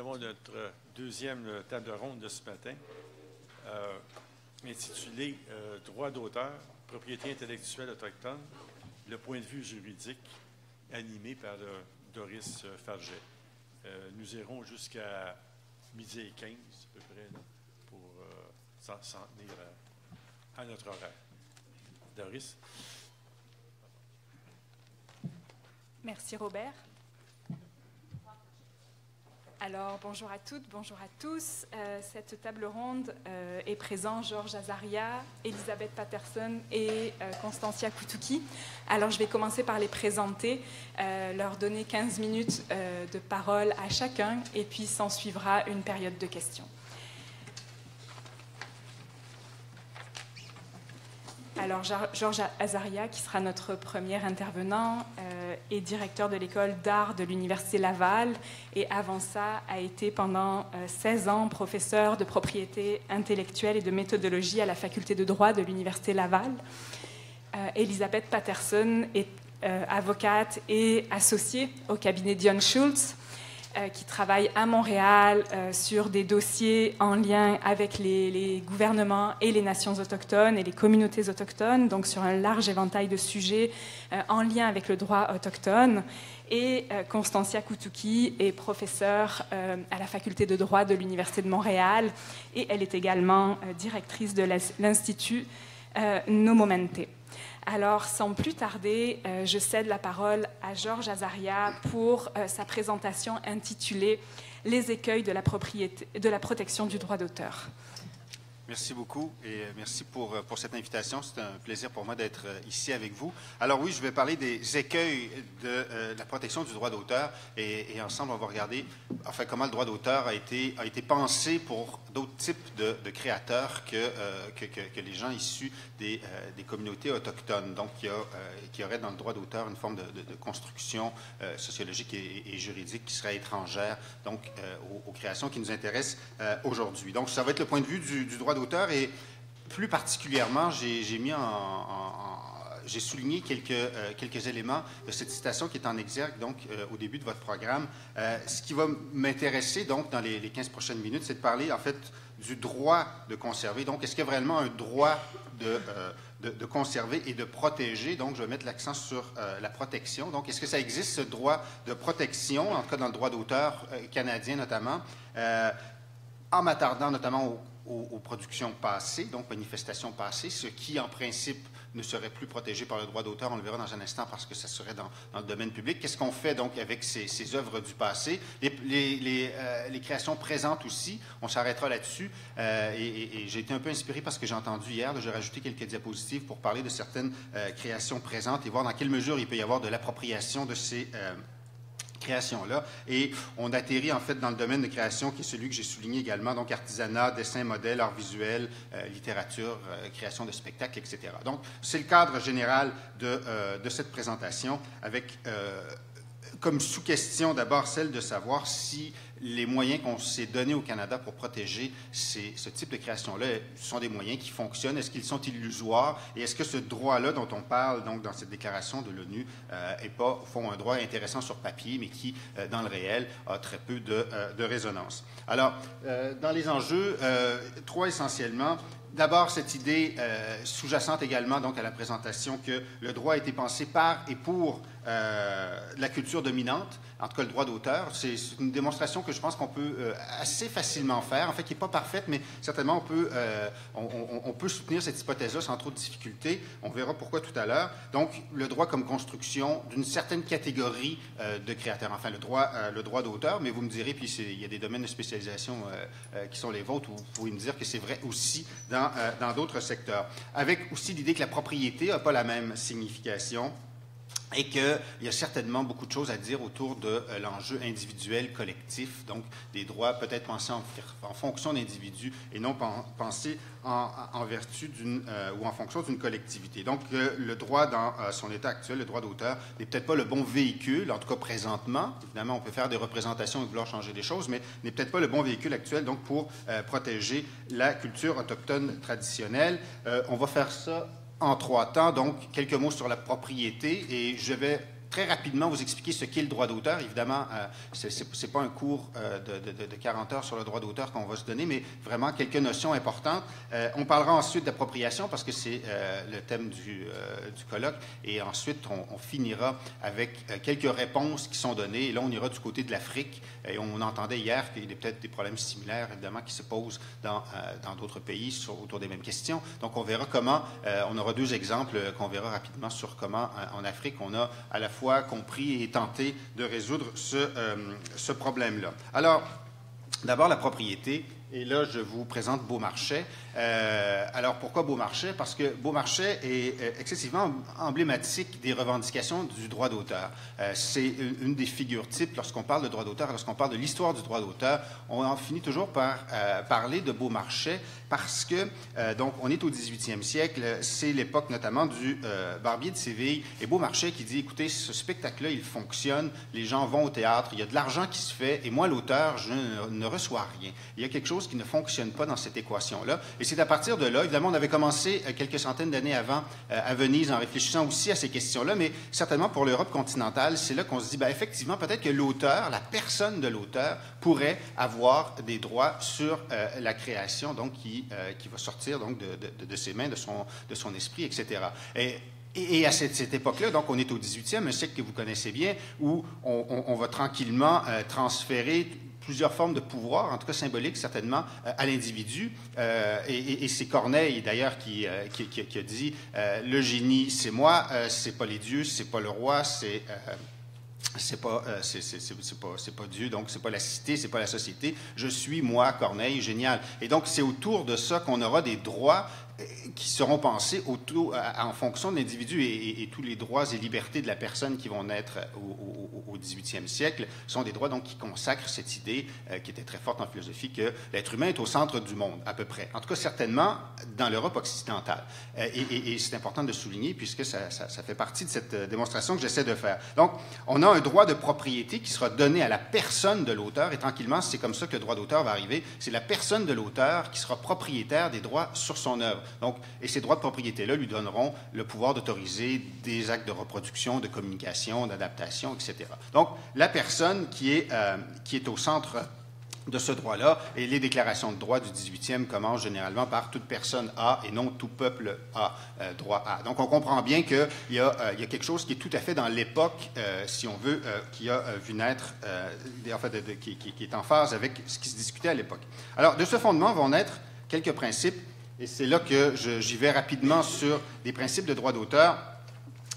avons notre deuxième table ronde de ce matin, intitulée Droit d'auteur, propriété intellectuelle autochtone, le point de vue juridique, animé par Doris Farget. Nous irons jusqu'à 12h15 à peu près là, pour s'en tenir à notre horaire. Doris. Merci Robert. Alors, bonjour à toutes, bonjour à tous. Cette table ronde est présent Georges Azaria, Elisabeth Patterson et Constantia Kutuki. Alors, je vais commencer par les présenter, leur donner 15 minutes de parole à chacun et puis s'en suivra une période de questions. Alors, Georges Azaria, qui sera notre premier intervenant, est directeur de l'école d'art de l'Université Laval et avant ça a été pendant 16 ans professeur de propriété intellectuelle et de méthodologie à la faculté de droit de l'Université Laval. Elisabeth Patterson est avocate et associée au cabinet Dion Schultz, qui travaille à Montréal sur des dossiers en lien avec les gouvernements et les nations autochtones et les communautés autochtones, donc sur un large éventail de sujets en lien avec le droit autochtone. Et Constantia Kutuki est professeure à la faculté de droit de l'Université de Montréal et elle est également directrice de l'Institut Nomomente. Alors, sans plus tarder, je cède la parole à Georges Azaria pour sa présentation intitulée « Les écueils de la protection du droit d'auteur ». Merci beaucoup et merci pour cette invitation. C'est un plaisir pour moi d'être ici avec vous. Alors oui, je vais parler des écueils de la protection du droit d'auteur et ensemble, on va regarder enfin, comment le droit d'auteur a été pensé pour d'autres types de créateurs que les gens issus des communautés autochtones. Donc, il y aurait dans le droit d'auteur une forme de construction sociologique et juridique qui serait étrangère donc, aux créations qui nous intéressent aujourd'hui. Donc, ça va être le point de vue du droit d'auteur et plus particulièrement, j'ai souligné quelques éléments de cette citation qui est en exergue donc, au début de votre programme. Ce qui va m'intéresser donc dans les 15 prochaines minutes, c'est de parler en fait du droit de conserver. Donc, est-ce qu'il y a vraiment un droit de conserver et de protéger? Donc, je vais mettre l'accent sur la protection. Donc, est-ce que ça existe, ce droit de protection, en tout cas dans le droit d'auteur canadien notamment, en m'attardant notamment aux productions passées, donc manifestations passées, ce qui, en principe, ne serait plus protégé par le droit d'auteur. On le verra dans un instant parce que ça serait dans le domaine public. Qu'est-ce qu'on fait donc avec ces œuvres du passé? Les créations présentes aussi, on s'arrêtera là-dessus. Et j'ai été un peu inspiré parce que j'ai entendu hier, j'ai rajouté quelques diapositives pour parler de certaines créations présentes et voir dans quelle mesure il peut y avoir de l'appropriation de ces création-là. Et on atterrit en fait dans le domaine de création qui est celui que j'ai souligné également, donc artisanat, dessin, modèle, art visuel, littérature, création de spectacles, etc. Donc, c'est le cadre général de cette présentation avec comme sous-question d'abord celle de savoir si les moyens qu'on s'est donnés au Canada pour protéger ce type de création-là sont des moyens qui fonctionnent. Est-ce qu'ils sont illusoires? Et est-ce que ce droit-là dont on parle donc, dans cette déclaration de l'ONU n'est pas, au fond, un droit intéressant sur papier, mais qui, dans le réel, a très peu de résonance? Alors, dans les enjeux, trois essentiellement. D'abord, cette idée sous-jacente également donc, à la présentation que le droit a été pensé par et pour la culture dominante, en tout cas le droit d'auteur. C'est une démonstration que je pense qu'on peut assez facilement faire, en fait, qui n'est pas parfaite, mais certainement on peut soutenir cette hypothèse-là sans trop de difficulté. On verra pourquoi tout à l'heure. Donc, le droit comme construction d'une certaine catégorie de créateurs, enfin, le droit d'auteur, mais vous me direz, puis il y a des domaines de spécialisation qui sont les vôtres, où vous pouvez me dire que c'est vrai aussi dans d'autres secteurs. Avec aussi l'idée que la propriété n'a pas la même signification et qu'il y a certainement beaucoup de choses à dire autour de l'enjeu individuel, collectif, donc des droits peut-être pensés en fonction d'individus et non pensés en vertu ou en fonction d'une collectivité. Donc, le droit dans son état actuel, le droit d'auteur, n'est peut-être pas le bon véhicule, en tout cas présentement. Évidemment, on peut faire des représentations et vouloir changer des choses, mais n'est peut-être pas le bon véhicule actuel donc, pour protéger la culture autochtone traditionnelle. On va faire ça en trois temps. Donc, quelques mots sur la propriété et je vais très rapidement vous expliquer ce qu'est le droit d'auteur. Évidemment, ce n'est pas un cours de 40 heures sur le droit d'auteur qu'on va se donner, mais vraiment quelques notions importantes. On parlera ensuite d'appropriation parce que c'est le thème du colloque. Et ensuite, on finira avec quelques réponses qui sont données. Et là, on ira du côté de l'Afrique. Et on entendait hier qu'il y a peut-être des problèmes similaires, évidemment, qui se posent dans d'autres pays autour des mêmes questions. Donc, on verra comment, on aura 2 exemples qu'on verra rapidement sur comment, en Afrique, on a à la fois compris et tenté de résoudre ce problème-là. Alors, d'abord, la propriété. Et là, je vous présente Beaumarchais. Alors, pourquoi Beaumarchais? Parce que Beaumarchais est excessivement emblématique des revendications du droit d'auteur. C'est une des figures types lorsqu'on parle de droit d'auteur, lorsqu'on parle de l'histoire du droit d'auteur. On en finit toujours par parler de Beaumarchais parce que, donc, on est au 18e siècle. C'est l'époque notamment du Barbier de Séville et Beaumarchais qui dit, écoutez, ce spectacle-là, il fonctionne, les gens vont au théâtre, il y a de l'argent qui se fait et moi, l'auteur, je ne reçois rien. Il y a quelque chose qui ne fonctionne pas dans cette équation-là. Et c'est à partir de là, évidemment, on avait commencé quelques centaines d'années avant à Venise en réfléchissant aussi à ces questions-là, mais certainement pour l'Europe continentale, c'est là qu'on se dit, bien, effectivement, peut-être que l'auteur, la personne de l'auteur, pourrait avoir des droits sur la création, donc qui va sortir donc de ses mains, de son esprit, etc. Et à cette époque-là, donc on est au 18e, un siècle que vous connaissez bien, où on va tranquillement transférer plusieurs formes de pouvoir, en tout cas symboliques certainement, à l'individu. Et c'est Corneille, d'ailleurs, qui a dit le génie, c'est moi, c'est pas les dieux, c'est pas le roi, c'est pas Dieu, donc c'est pas la cité, c'est pas la société. Je suis, moi, Corneille, génial. Et donc, c'est autour de ça qu'on aura des droits qui seront pensés en fonction de l'individu et tous les droits et libertés de la personne qui vont naître au 18e siècle sont des droits donc qui consacrent cette idée qui était très forte en philosophie que l'être humain est au centre du monde, à peu près. En tout cas, certainement dans l'Europe occidentale. Et c'est important de le souligner puisque ça fait partie de cette démonstration que j'essaie de faire. Donc, on a un droit de propriété qui sera donné à la personne de l'auteur et tranquillement, c'est comme ça que le droit d'auteur va arriver. C'est la personne de l'auteur qui sera propriétaire des droits sur son œuvre. Donc, et ces droits de propriété-là lui donneront le pouvoir d'autoriser des actes de reproduction, de communication, d'adaptation, etc. Donc, la personne qui est au centre de ce droit-là, et les déclarations de droit du 18e commencent généralement par « toute personne a » et non « tout peuple a droit à ». Donc, on comprend bien qu'il y a quelque chose qui est tout à fait dans l'époque, si on veut, qui a vu naître, en fait, qui est en phase avec ce qui se discutait à l'époque. Alors, de ce fondement vont naître quelques principes. Et c'est là que j'y vais rapidement sur des principes de droit d'auteur.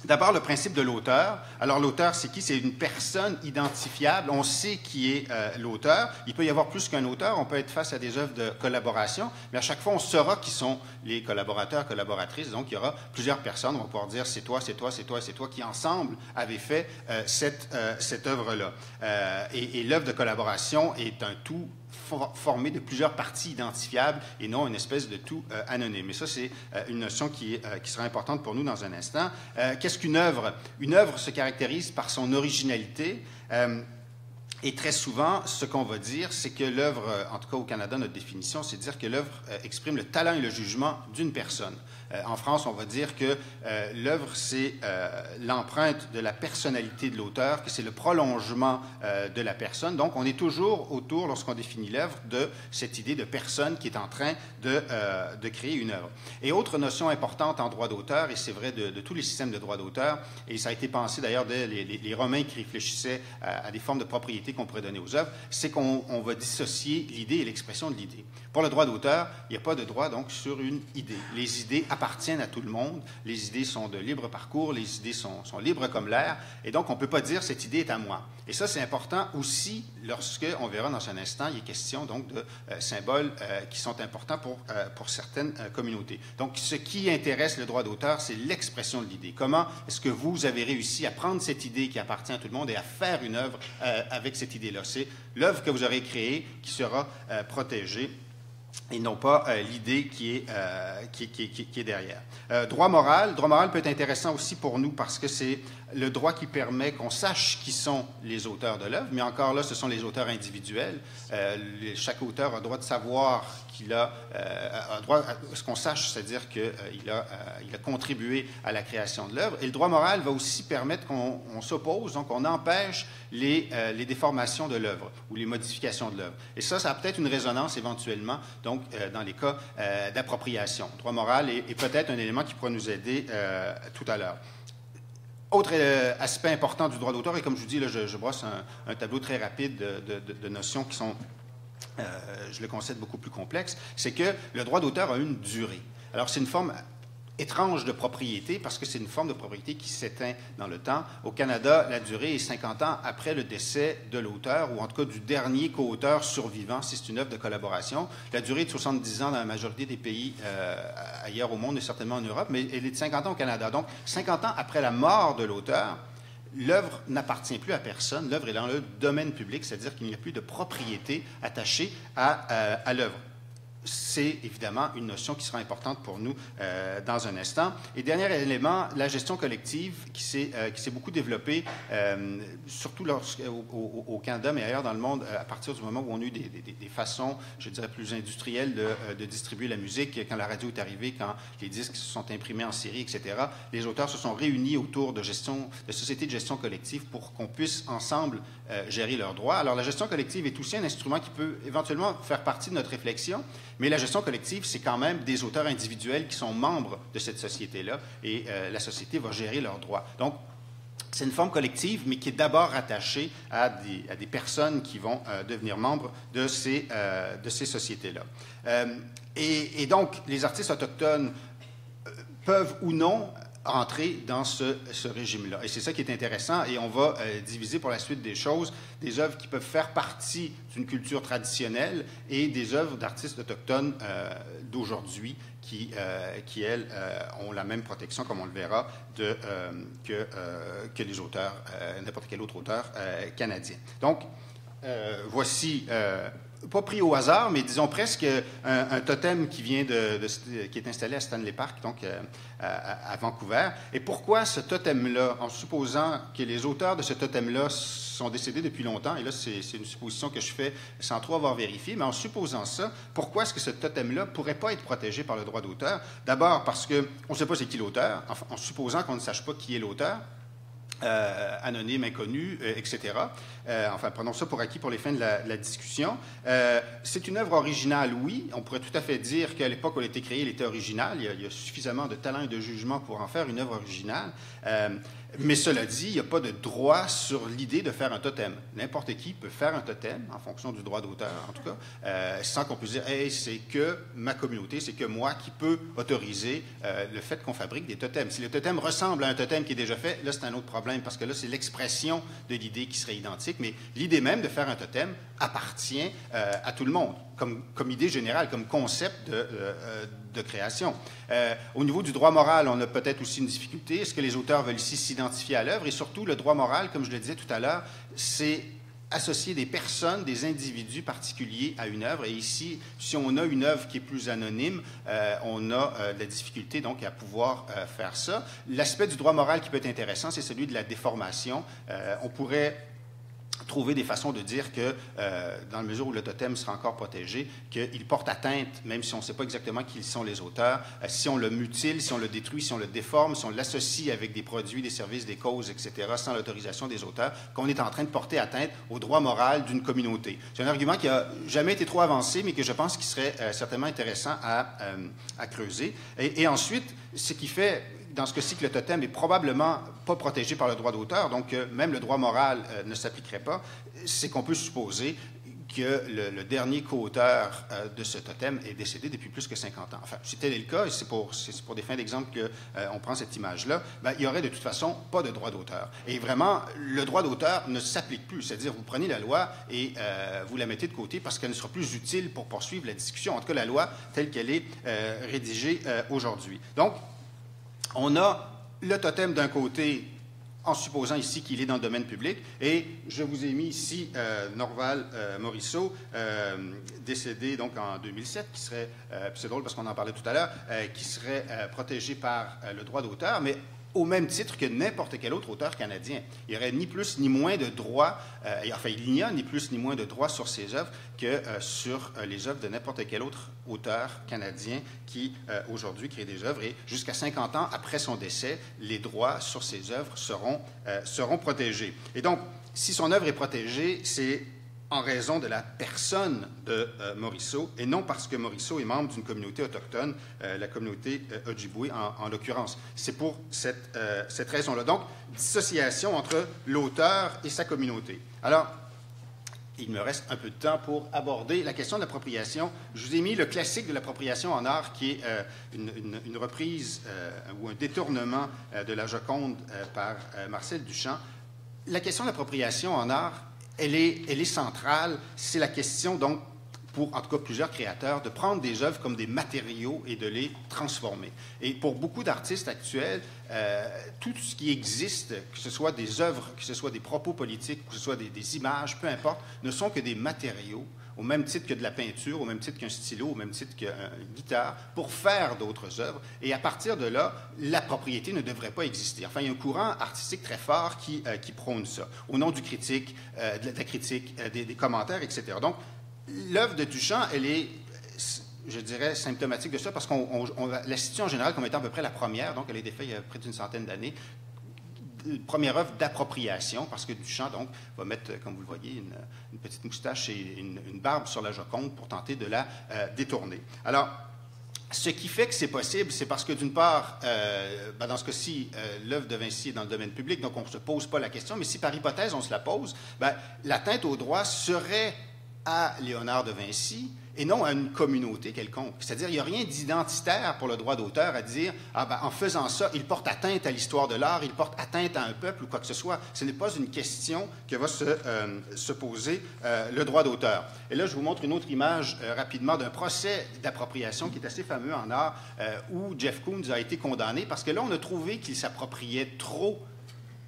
D'abord, le principe de l'auteur. Alors, l'auteur, c'est qui? C'est une personne identifiable. On sait qui est l'auteur. Il peut y avoir plus qu'un auteur. On peut être face à des œuvres de collaboration, mais à chaque fois, on saura qui sont les collaborateurs, collaboratrices. Donc, il y aura plusieurs personnes. On va pouvoir dire c'est toi, c'est toi, c'est toi, c'est toi, qui ensemble avaient fait cette œuvre-là. Et l'œuvre de collaboration est un tout formé de plusieurs parties identifiables et non une espèce de tout anonyme. Et ça, c'est une notion qui sera importante pour nous dans un instant. Qu'est-ce qu'une œuvre? Une œuvre se caractérise par son originalité. Et très souvent, ce qu'on va dire, c'est que l'œuvre, en tout cas au Canada, notre définition, c'est de dire que l'œuvre exprime le talent et le jugement d'une personne. En France, on va dire que l'œuvre, c'est l'empreinte de la personnalité de l'auteur, que c'est le prolongement de la personne. Donc, on est toujours autour, lorsqu'on définit l'œuvre, de cette idée de personne qui est en train de créer une œuvre. Et autre notion importante en droit d'auteur, et c'est vrai de tous les systèmes de droit d'auteur, et ça a été pensé d'ailleurs dès les Romains qui réfléchissaient à des formes de propriété qu'on pourrait donner aux œuvres, c'est qu'on va dissocier l'idée et l'expression de l'idée. Pour le droit d'auteur, il n'y a pas de droit donc sur une idée. Les idées appartiennent à tout le monde, les idées sont de libre parcours, les idées sont libres comme l'air, et donc on ne peut pas dire cette idée est à moi. Et ça, c'est important aussi lorsque, on verra dans un instant, il est question donc de symboles qui sont importants pour certaines communautés. Donc, ce qui intéresse le droit d'auteur, c'est l'expression de l'idée. Comment est-ce que vous avez réussi à prendre cette idée qui appartient à tout le monde et à faire une œuvre avec cette idée-là? C'est l'œuvre que vous aurez créée qui sera protégée et non pas l'idée qui est derrière. Droit moral peut être intéressant aussi pour nous parce que c'est le droit qui permet qu'on sache qui sont les auteurs de l'œuvre, mais encore là, ce sont les auteurs individuels. Chaque auteur a le droit de savoir qu'il a un droit à ce qu'on sache, c'est-à-dire qu'il il a contribué à la création de l'œuvre. Et le droit moral va aussi permettre qu'on s'oppose, donc on empêche les déformations de l'œuvre ou les modifications de l'œuvre. Et ça a peut-être une résonance éventuellement, donc, dans les cas d'appropriation. Le droit moral est peut-être un élément qui pourra nous aider tout à l'heure. Autre aspect important du droit d'auteur, et comme je vous dis, là, je brosse un tableau très rapide de notions qui sont, je le concède, beaucoup plus complexes, c'est que le droit d'auteur a une durée. Alors, c'est une forme étrange de propriété, parce que c'est une forme de propriété qui s'éteint dans le temps. Au Canada, la durée est 50 ans après le décès de l'auteur, ou en tout cas du dernier co-auteur survivant, si c'est une œuvre de collaboration. La durée est de 70 ans dans la majorité des pays ailleurs au monde, et certainement en Europe, mais elle est de 50 ans au Canada. Donc, 50 ans après la mort de l'auteur, l'œuvre n'appartient plus à personne. L'œuvre est dans le domaine public, c'est-à-dire qu'il n'y a plus de propriété attachée à l'œuvre. C'est évidemment une notion qui sera importante pour nous dans un instant. Et dernier élément, la gestion collective qui s'est beaucoup développée, surtout au Canada, mais ailleurs dans le monde, à partir du moment où on a eu des façons, je dirais, plus industrielles de distribuer la musique, quand la radio est arrivée, quand les disques se sont imprimés en série, etc. Les auteurs se sont réunis autour de sociétés de gestion collective pour qu'on puisse ensemble gérer leurs droits. Alors, la gestion collective est aussi un instrument qui peut éventuellement faire partie de notre réflexion, mais la gestion collective, c'est quand même des auteurs individuels qui sont membres de cette société-là, et la société va gérer leurs droits. Donc, c'est une forme collective, mais qui est d'abord rattachée à des personnes qui vont devenir membres de ces sociétés-là. Et donc, les artistes autochtones peuvent ou non entrer dans ce régime-là. Et c'est ça qui est intéressant, et on va diviser pour la suite des choses des œuvres qui peuvent faire partie d'une culture traditionnelle et des œuvres d'artistes autochtones d'aujourd'hui qui elles, ont la même protection, comme on le verra, que les auteurs, n'importe quel autre auteur canadien. Donc, voici... pas pris au hasard, mais disons presque un totem qui vient qui est installé à Stanley Park, donc à Vancouver. Et pourquoi ce totem-là, en supposant que les auteurs de ce totem-là sont décédés depuis longtemps, et là c'est une supposition que je fais sans trop avoir vérifié, mais en supposant ça, pourquoi est-ce que ce totem-là ne pourrait pas être protégé par le droit d'auteur? D'abord parce qu'on ne sait pas c'est qui l'auteur, en supposant qu'on ne sache pas qui est l'auteur, anonyme, inconnu, etc. Enfin, prenons ça pour acquis pour les fins de la discussion. C'est une œuvre originale, oui. On pourrait tout à fait dire qu'à l'époque où elle a été créée, elle était originale. Il y a suffisamment de talent et de jugement pour en faire une œuvre originale. Mais cela dit, il n'y a pas de droit sur l'idée de faire un totem. N'importe qui peut faire un totem, en fonction du droit d'auteur, en tout cas, sans qu'on puisse dire « Hey, c'est que ma communauté, c'est que moi qui peux autoriser le fait qu'on fabrique des totems. » Si le totem ressemble à un totem qui est déjà fait, là, c'est un autre problème, parce que là, c'est l'expression de l'idée qui serait identique. Mais l'idée même de faire un totem appartient à tout le monde, comme idée générale, comme concept de création. Au niveau du droit moral, on a peut-être aussi une difficulté. Est-ce que les auteurs veulent ici s'identifier à l'œuvre? Et surtout, le droit moral, comme je le disais tout à l'heure, c'est associer des personnes, des individus particuliers à une œuvre. Et ici, si on a une œuvre qui est plus anonyme, on a de la difficulté donc à pouvoir faire ça. L'aspect du droit moral qui peut être intéressant, c'est celui de la déformation. On pourrait trouver des façons de dire que, dans la mesure où le totem sera encore protégé, qu'il porte atteinte, même si on ne sait pas exactement qui sont les auteurs, si on le mutile, si on le détruit, si on le déforme, si on l'associe avec des produits, des services, des causes, etc., sans l'autorisation des auteurs, qu'on est en train de porter atteinte au droit moral d'une communauté. C'est un argument qui n'a jamais été trop avancé, mais que je pense qu'il serait certainement intéressant à creuser. Et ensuite, ce qui fait... dans ce cas-ci, que le totem n'est probablement pas protégé par le droit d'auteur, donc même le droit moral ne s'appliquerait pas, c'est qu'on peut supposer que le dernier co-auteur de ce totem est décédé depuis plus que 50 ans. Enfin, si tel est le cas, et c'est pour des fins d'exemple qu'on prend cette image-là, ben, il n'y aurait de toute façon pas de droit d'auteur. Et vraiment, le droit d'auteur ne s'applique plus. C'est-à-dire, vous prenez la loi et vous la mettez de côté parce qu'elle ne sera plus utile pour poursuivre la discussion. En tout cas, la loi telle qu'elle est rédigée aujourd'hui. Donc, on a le totem d'un côté, en supposant ici qu'il est dans le domaine public, et je vous ai mis ici Norval Morisseau, décédé donc en 2007, qui serait, c'est drôle parce qu'on en parlait tout à l'heure, qui serait protégé par le droit d'auteur, mais au même titre que n'importe quel autre auteur canadien. Il n'y aurait ni plus ni moins de droits, il n'y a ni plus ni moins de droits sur ses œuvres que sur les œuvres de n'importe quel autre auteur canadien qui, aujourd'hui, crée des œuvres. Et jusqu'à 50 ans après son décès, les droits sur ses œuvres seront protégés. Et donc, si son œuvre est protégée, c'est en raison de la personne de Morisseau, et non parce que Morisseau est membre d'une communauté autochtone, la communauté Ojibwe en l'occurrence. C'est pour cette raison-là. Donc, dissociation entre l'auteur et sa communauté. Alors, il me reste un peu de temps pour aborder la question de l'appropriation. Je vous ai mis le classique de l'appropriation en art, qui est une reprise ou un détournement de la Joconde par Marcel Duchamp. La question de l'appropriation en art, elle est centrale. C'est la question, donc, pour en tout cas plusieurs créateurs, de prendre des œuvres comme des matériaux et de les transformer. Et pour beaucoup d'artistes actuels, tout ce qui existe, que ce soit des œuvres, que ce soit des propos politiques, que ce soit des images, peu importe, ne sont que des matériaux, au même titre que de la peinture, au même titre qu'un stylo, au même titre qu'une guitare, pour faire d'autres œuvres. Et à partir de là, la propriété ne devrait pas exister. Enfin, il y a un courant artistique très fort qui prône ça, au nom du critique, de la critique, des commentaires, etc. Donc, l'œuvre de Duchamp, elle est, je dirais, symptomatique de ça, parce qu'on la situe en général comme étant à peu près la première, donc elle a été faite il y a près d'une centaine d'années, première œuvre d'appropriation, parce que Duchamp, donc, va mettre, comme vous le voyez, une petite moustache et une barbe sur la Joconde pour tenter de la détourner. Alors, ce qui fait que c'est possible, c'est parce que, d'une part, dans ce cas-ci, l'œuvre de Vinci est dans le domaine public, donc on ne se pose pas la question, mais si par hypothèse on se la pose, l'atteinte au droit serait à Léonard de Vinci et non à une communauté quelconque. C'est-à-dire, il n'y a rien d'identitaire pour le droit d'auteur à dire « en faisant ça, il porte atteinte à l'histoire de l'art, il porte atteinte à un peuple ou quoi que ce soit ». Ce n'est pas une question que va se poser le droit d'auteur. Et là, je vous montre une autre image rapidement d'un procès d'appropriation qui est assez fameux en art où Jeff Koons a été condamné parce que là, on a trouvé qu'il s'appropriait trop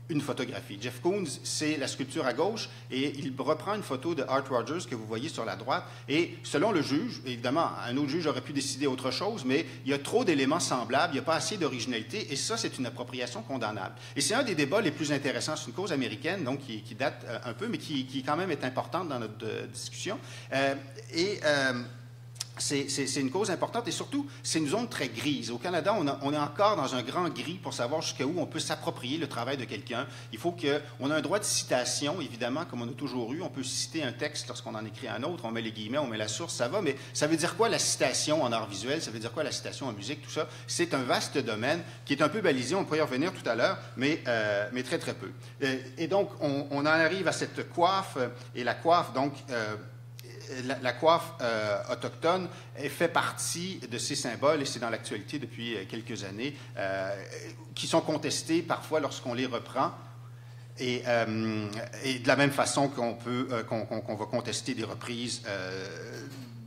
une photographie. Jeff Koons, c'est la sculpture à gauche, et il reprend une photo de Art Rogers que vous voyez sur la droite, et selon le juge, évidemment, un autre juge aurait pu décider autre chose, mais il y a trop d'éléments semblables, il n'y a pas assez d'originalité, et ça, c'est une appropriation condamnable. Et c'est un des débats les plus intéressants. C'est une cause américaine, donc, qui date un peu, mais qui quand même est importante dans notre discussion. C'est une cause importante et surtout, c'est une zone très grise. Au Canada, on est encore dans un grand gris pour savoir jusqu'à où on peut s'approprier le travail de quelqu'un. Il faut qu'on ait un droit de citation, évidemment, comme on a toujours eu. On peut citer un texte lorsqu'on en écrit un autre, on met les guillemets, on met la source, ça va, mais ça veut dire quoi la citation en art visuel? Ça veut dire quoi la citation en musique? Tout ça, c'est un vaste domaine qui est un peu balisé, on pourrait y revenir tout à l'heure, mais très, très peu. Et donc, on en arrive à cette coiffe, et la coiffe, donc... La coiffe autochtone fait partie de ces symboles, et c'est dans l'actualité depuis quelques années, qui sont contestés parfois lorsqu'on les reprend. Et de la même façon qu'on va contester des reprises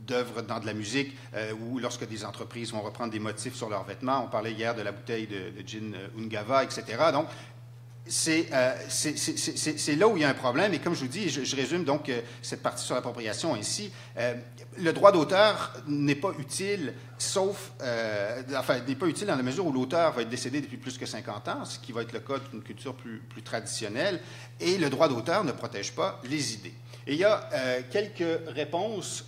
d'œuvres dans de la musique, ou lorsque des entreprises vont reprendre des motifs sur leurs vêtements. On parlait hier de la bouteille de gin Ungava, etc. Donc, c'est là où il y a un problème, et comme je vous dis, je résume donc cette partie sur l'appropriation ainsi. Le droit d'auteur n'est pas utile, n'est pas utile dans la mesure où l'auteur va être décédé depuis plus que 50 ans, ce qui va être le cas d'une culture plus traditionnelle, et le droit d'auteur ne protège pas les idées. Et il y a quelques réponses.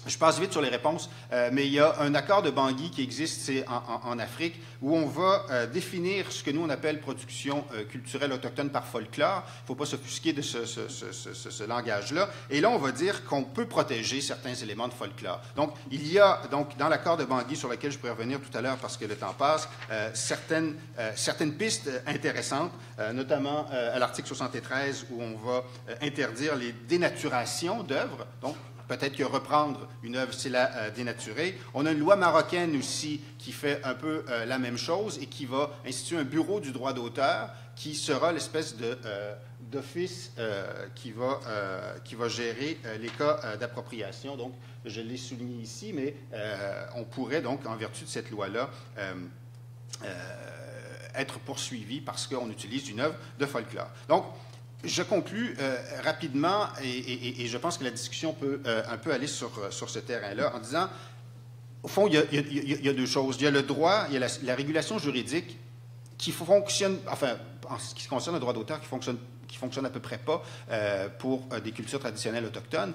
Je passe vite sur les réponses, mais il y a un accord de Bangui qui existe, c'est en Afrique, où on va définir ce que nous, on appelle production culturelle autochtone par folklore. Il ne faut pas s'offusquer de ce langage-là. Et là, on va dire qu'on peut protéger certains éléments de folklore. Donc, il y a, dans l'accord de Bangui, sur lequel je pourrais revenir tout à l'heure parce que le temps passe, certaines pistes intéressantes, notamment à l'article 73, où on va interdire les dénaturations d'œuvres. Donc, peut-être que reprendre une œuvre, c'est la dénaturer. On a une loi marocaine aussi qui fait un peu la même chose et qui va instituer un bureau du droit d'auteur qui sera l'espèce d'office qui va gérer les cas d'appropriation. Donc, je l'ai souligné ici, mais on pourrait donc, en vertu de cette loi-là, être poursuivi parce qu'on utilise une œuvre de folklore. Donc, je conclus rapidement, et je pense que la discussion peut un peu aller sur ce terrain-là, en disant, au fond, il y a deux choses. Il y a le droit, il y a la régulation juridique qui fonctionne, enfin, en ce qui concerne le droit d'auteur, qui fonctionne à peu près pas pour des cultures traditionnelles autochtones.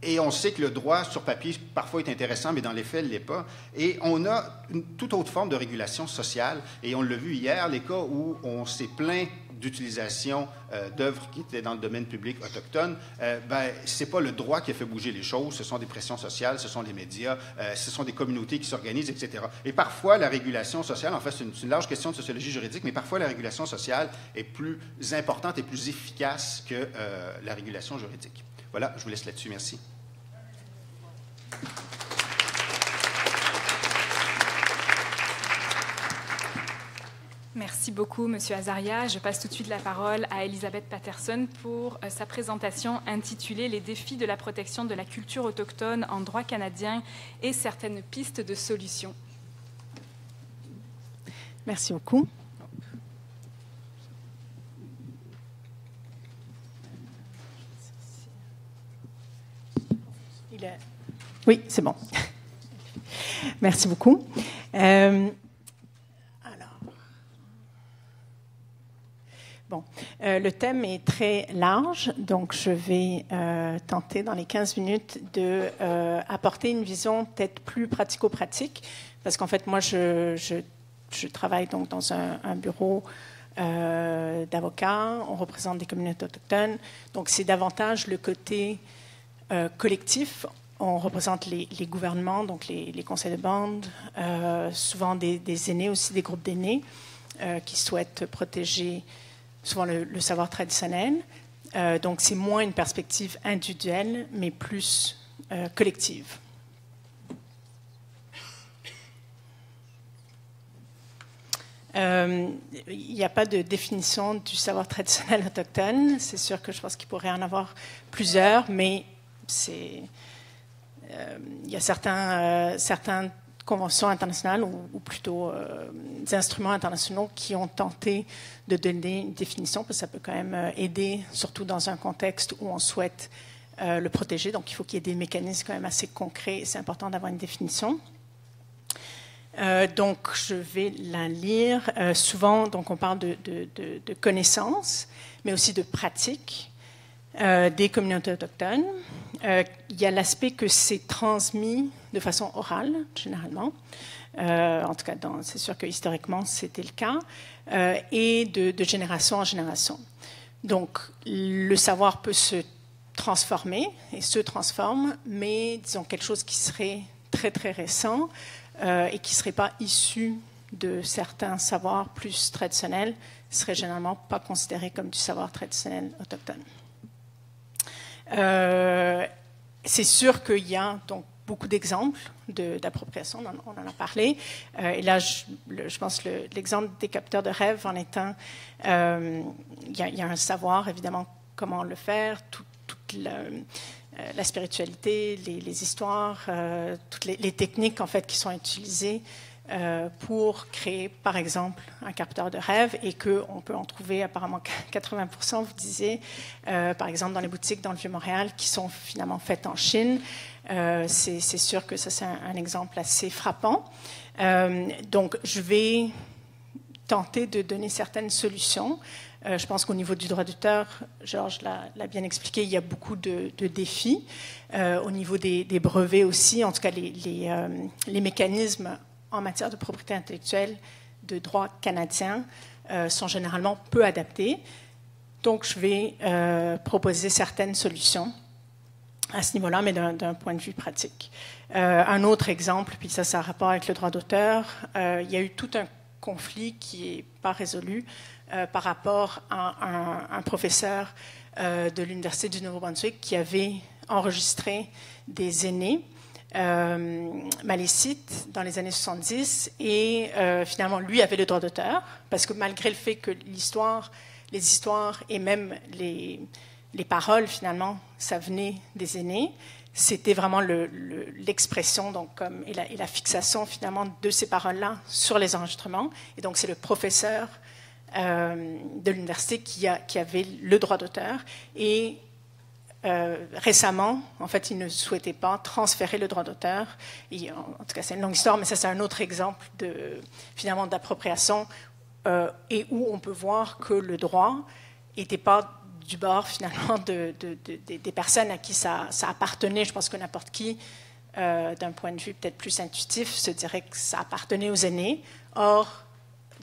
Et on sait que le droit sur papier, parfois, est intéressant, mais dans les faits, il ne l'est pas. Et on a une toute autre forme de régulation sociale. Et on l'a vu hier, les cas où on s'est plaint d'utilisation d'œuvres qui étaient dans le domaine public autochtone, ce n'est pas le droit qui a fait bouger les choses, ce sont des pressions sociales, ce sont les médias, ce sont des communautés qui s'organisent, etc. Et parfois, la régulation sociale, en fait, c'est une large question de sociologie juridique, mais parfois, la régulation sociale est plus importante et plus efficace que la régulation juridique. Voilà, je vous laisse là-dessus. Merci. Merci beaucoup, Monsieur Azaria. Je passe tout de suite la parole à Elisabeth Patterson pour sa présentation intitulée « Les défis de la protection de la culture autochtone en droit canadien et certaines pistes de solutions ». Merci beaucoup. Oui, c'est bon. Merci beaucoup. Le thème est très large, donc je vais tenter dans les 15 minutes d'apporter une vision peut-être plus pratico-pratique, parce qu'en fait, moi, je travaille donc dans un bureau d'avocats, on représente des communautés autochtones, donc c'est davantage le côté collectif. On représente les gouvernements, donc les conseils de bande, souvent des aînés aussi, des groupes d'aînés qui souhaitent protéger souvent le savoir traditionnel. Donc c'est moins une perspective individuelle, mais plus collective. Il n'y a pas de définition du savoir traditionnel autochtone. C'est sûr que je pense qu'il pourrait en avoir plusieurs, mais il y a certaines conventions internationales ou plutôt des instruments internationaux qui ont tenté de donner une définition, parce que ça peut quand même aider, surtout dans un contexte où on souhaite le protéger. Donc, il faut qu'il y ait des mécanismes quand même assez concrets et c'est important d'avoir une définition. Donc, je vais la lire. Souvent, donc, on parle de connaissances, mais aussi de pratiques des communautés autochtones. Il y a l'aspect que c'est transmis de façon orale, généralement. En tout cas, c'est sûr que historiquement, c'était le cas, et de génération en génération. Donc, le savoir peut se transformer et se transforme, mais disons quelque chose qui serait très, très récent et qui ne serait pas issu de certains savoirs plus traditionnels, serait généralement pas considéré comme du savoir traditionnel autochtone. C'est sûr qu'il y a donc beaucoup d'exemples d'appropriation, on en a parlé. Et là, je pense que l'exemple des capteurs de rêve en est un. Il y a un savoir, évidemment, comment le faire, toute la spiritualité, les histoires, toutes les techniques en fait, qui sont utilisées pour créer, par exemple, un capteur de rêve et qu'on peut en trouver apparemment 80%, vous disiez, par exemple dans les boutiques dans le Vieux-Montréal qui sont finalement faites en Chine. C'est sûr que ça, c'est un exemple assez frappant. Donc, je vais tenter de donner certaines solutions. Je pense qu'au niveau du droit d'auteur, Georges l'a bien expliqué, il y a beaucoup de défis. Au niveau des brevets aussi, en tout cas, les mécanismes en matière de propriété intellectuelle de droit canadien sont généralement peu adaptés. Donc, je vais proposer certaines solutions à ce niveau-là, mais d'un point de vue pratique. Un autre exemple, puis ça a rapport avec le droit d'auteur, il y a eu tout un conflit qui n'est pas résolu par rapport à un professeur de l'Université du Nouveau-Brunswick qui avait enregistré des aînés malécites dans les années 70 et finalement lui avait le droit d'auteur parce que malgré le fait que les histoires et même les paroles finalement ça venait des aînés, c'était vraiment l'expression donc et la fixation finalement de ces paroles-là sur les enregistrements et donc c'est le professeur de l'université qui avait le droit d'auteur et récemment, en fait, il ne souhaitait pas transférer le droit d'auteur. En tout cas, c'est une longue histoire, mais ça, c'est un autre exemple finalement d'appropriation et où on peut voir que le droit n'était pas du bord finalement des personnes à qui ça appartenait. Je pense que n'importe qui, d'un point de vue peut-être plus intuitif, se dirait que ça appartenait aux aînés. Or,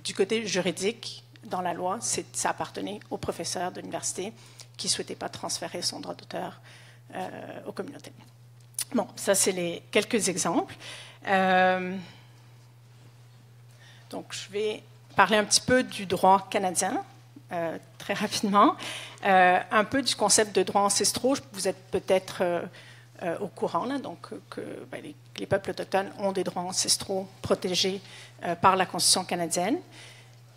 du côté juridique, dans la loi, ça appartenait aux professeurs de l'université qui ne souhaitaient pas transférer son droit d'auteur aux communautés. Bon, ça c'est quelques exemples. Donc, je vais parler un petit peu du droit canadien, très rapidement. Un peu du concept de droits ancestraux. Vous êtes peut-être au courant, là, donc, que les peuples autochtones ont des droits ancestraux protégés par la Constitution canadienne.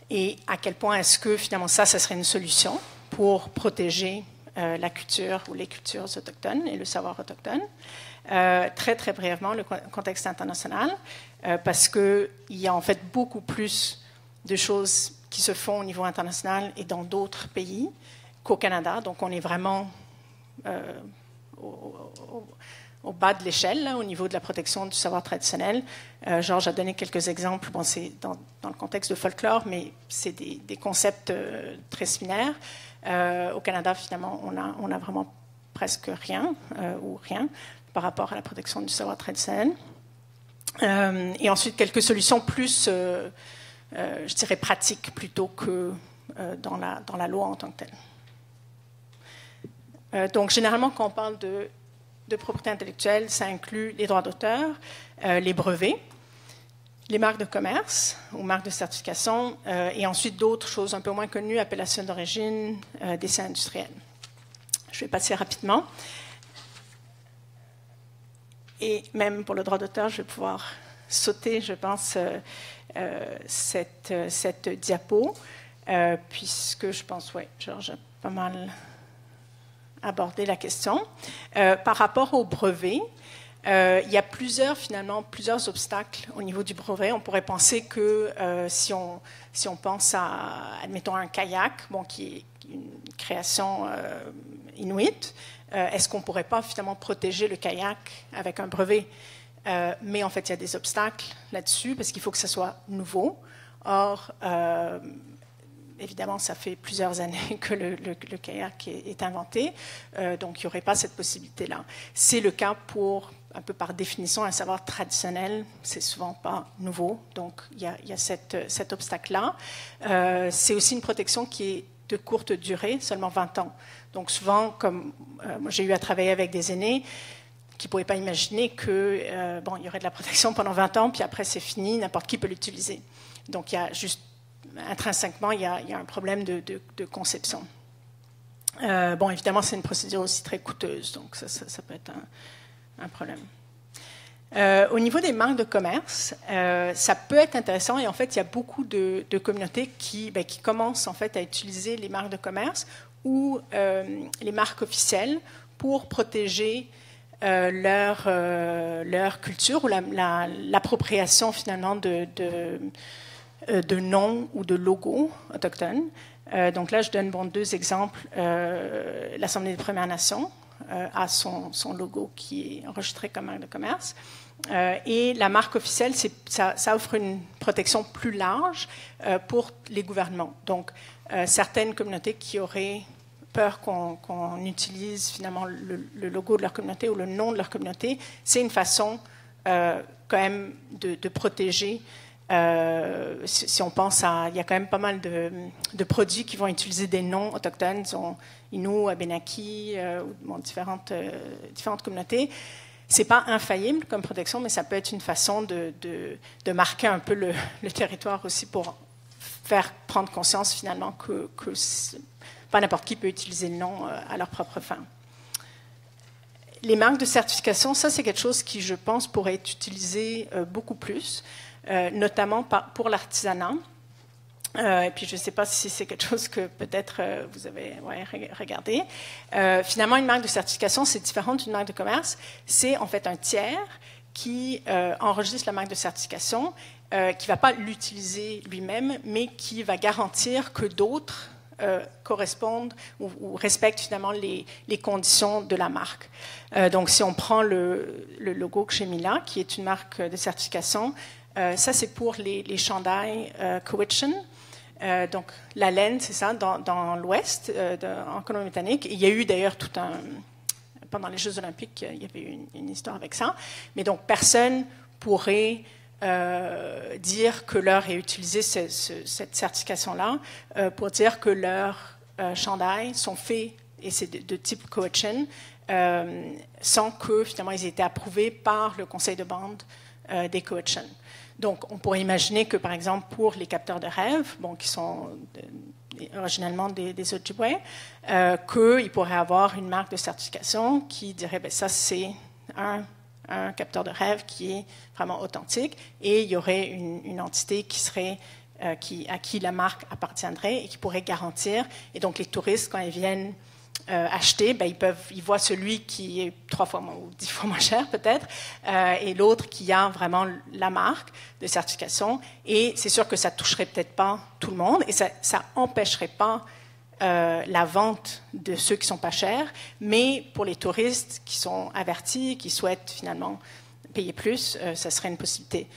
Et à quel point est-ce que, finalement, ça serait une solution pour protéger la culture ou les cultures autochtones et le savoir autochtone. Très, très brièvement, le contexte international, parce qu'il y a en fait beaucoup plus de choses qui se font au niveau international et dans d'autres pays qu'au Canada. Donc, on est vraiment au bas de l'échelle, au niveau de la protection du savoir traditionnel. Georges a donné quelques exemples. Bon, c'est dans le contexte de folklore, mais c'est des concepts très similaires. Au Canada, finalement, on a vraiment presque rien ou rien par rapport à la protection du savoir traditionnel. Et ensuite, quelques solutions plus, je dirais, pratiques plutôt que dans la loi en tant que telle. Donc, généralement, quand on parle de propriété intellectuelle, ça inclut les droits d'auteur, les brevets, les marques de commerce ou marques de certification, et ensuite d'autres choses un peu moins connues, appellation d'origine, dessin industriel. Je vais passer rapidement. Et même pour le droit d'auteur, je vais pouvoir sauter, je pense, cette diapo, puisque je pense, oui, Georges a pas mal abordé la question. Par rapport au brevet, il y a plusieurs obstacles au niveau du brevet. On pourrait penser que si on pense à, admettons, un kayak, bon, qui est une création inuit, est-ce qu'on ne pourrait pas finalement protéger le kayak avec un brevet? Mais en fait, il y a des obstacles là-dessus parce qu'il faut que ça soit nouveau. Or, évidemment, ça fait plusieurs années que le kayak est inventé, donc il n'y aurait pas cette possibilité-là. C'est le cas pour, un peu par définition, un savoir traditionnel, c'est souvent pas nouveau, donc il y a cet obstacle-là. C'est aussi une protection qui est de courte durée, seulement 20 ans. Donc souvent, comme moi j'ai eu à travailler avec des aînés qui ne pouvaient pas imaginer que bon, il y aurait de la protection pendant 20 ans, puis après c'est fini, n'importe qui peut l'utiliser. Donc il y a juste, intrinsèquement, il y a un problème de conception. Bon, évidemment, c'est une procédure aussi très coûteuse, donc ça peut être un problème. Au niveau des marques de commerce, ça peut être intéressant et en fait, il y a beaucoup de communautés qui commencent en fait à utiliser les marques de commerce ou les marques officielles pour protéger leur culture ou l'appropriation finalement de noms ou de logos autochtones. Donc là, je donne deux exemples. L'Assemblée des Premières Nations a son logo qui est enregistré comme marque de commerce. Et la marque officielle, ça offre une protection plus large pour les gouvernements. Donc, certaines communautés qui auraient peur qu'on utilise finalement le logo de leur communauté ou le nom de leur communauté, c'est une façon quand même de protéger. Si on pense il y a quand même pas mal de produits qui vont utiliser des noms autochtones, disons Innu, Abénaki, ou différentes communautés. C'est pas infaillible comme protection, mais ça peut être une façon de marquer un peu le territoire aussi pour faire prendre conscience finalement que pas n'importe qui peut utiliser le nom à leur propre fin. Les marques de certification, ça c'est quelque chose qui, je pense, pourrait être utilisé beaucoup plus, notamment pour l'artisanat. Et puis je ne sais pas si c'est quelque chose que peut-être vous avez regardé. Finalement, une marque de certification, c'est différent d'une marque de commerce. C'est en fait un tiers qui enregistre la marque de certification, qui ne va pas l'utiliser lui-même, mais qui va garantir que d'autres correspondent ou respectent finalement les conditions de la marque. Donc si on prend le logo Xemila, qui est une marque de certification, ça c'est pour les chandails Cowichan. Donc, la laine, c'est ça, dans l'ouest, en Colombie-Britannique. Il y a eu d'ailleurs pendant les Jeux olympiques, il y avait eu une histoire avec ça. Mais donc, personne pourrait dire que leur ait utilisé cette certification-là pour dire que leurs chandails sont faits, et c'est de type Cochin, sans que finalement ils aient été approuvés par le conseil de bande des Cochin. Donc, on pourrait imaginer que, par exemple, pour les capteurs de rêve, qui sont originalement des Ojibwés, qu'ils pourraient avoir une marque de certification qui dirait ça, c'est un capteur de rêve qui est vraiment authentique, et il y aurait une entité qui serait à qui la marque appartiendrait et qui pourrait garantir. Et donc, les touristes, quand ils viennent acheter, ils voient celui qui est 3 fois ou 10 fois moins cher peut-être, et l'autre qui a vraiment la marque de certification. Et c'est sûr que ça toucherait peut-être pas tout le monde, et ça empêcherait pas la vente de ceux qui sont pas chers, mais pour les touristes qui sont avertis, qui souhaitent finalement payer plus, ça serait une possibilité.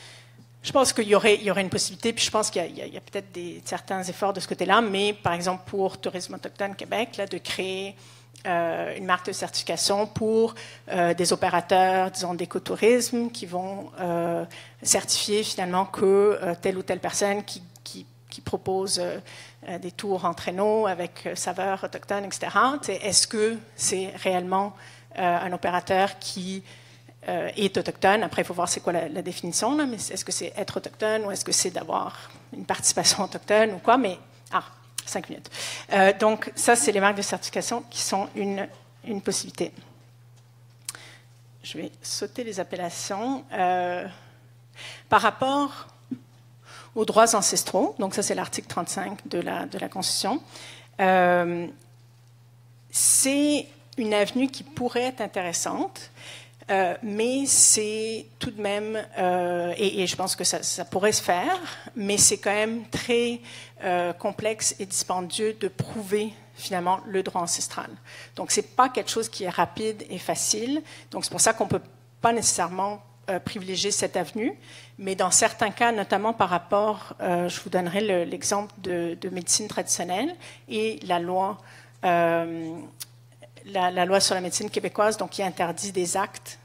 Je pense qu'il y aurait une possibilité, puis je pense qu'il y a peut-être certains efforts de ce côté-là, mais par exemple pour Tourisme autochtone Québec, là, de créer une marque de certification pour des opérateurs, disons, d'écotourisme qui vont certifier finalement que telle ou telle personne qui propose des tours en traîneau avec saveurs autochtones, etc. Est-ce que c'est réellement un opérateur qui est autochtone? Après, il faut voir c'est quoi la définition, là, mais est-ce que c'est être autochtone ou est-ce que c'est d'avoir une participation autochtone ou quoi? Mais, 5 minutes. Donc, ça, c'est les marques de certification qui sont une possibilité. Je vais sauter les appellations. Par rapport aux droits ancestraux, donc ça, c'est l'article 35 de la Constitution, c'est une avenue qui pourrait être intéressante, mais c'est tout de même, et je pense que ça pourrait se faire, mais c'est quand même très complexe et dispendieux de prouver finalement le droit ancestral. Donc, ce n'est pas quelque chose qui est rapide et facile. Donc, c'est pour ça qu'on ne peut pas nécessairement privilégier cette avenue, mais dans certains cas, notamment par rapport, je vous donnerai l'exemple de médecine traditionnelle et la loi sur la médecine québécoise, donc qui interdit des actes,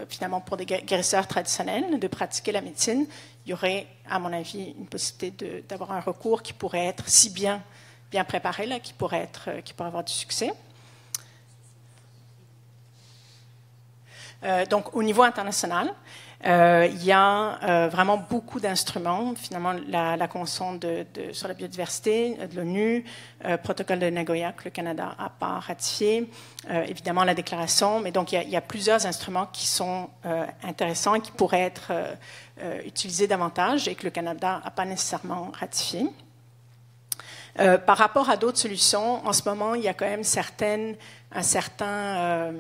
finalement, pour des guérisseurs traditionnels de pratiquer la médecine. Il y aurait, à mon avis, une possibilité d'avoir un recours qui pourrait être si bien préparé, là, qui pourrait avoir du succès. Donc, au niveau international, il y a vraiment beaucoup d'instruments. Finalement, la Convention sur la biodiversité de l'ONU, protocole de Nagoya que le Canada n'a pas ratifié, évidemment la déclaration. Mais donc, il y a plusieurs instruments qui sont intéressants et qui pourraient être utilisés davantage et que le Canada n'a pas nécessairement ratifié. Par rapport à d'autres solutions, en ce moment, il y a quand même un certain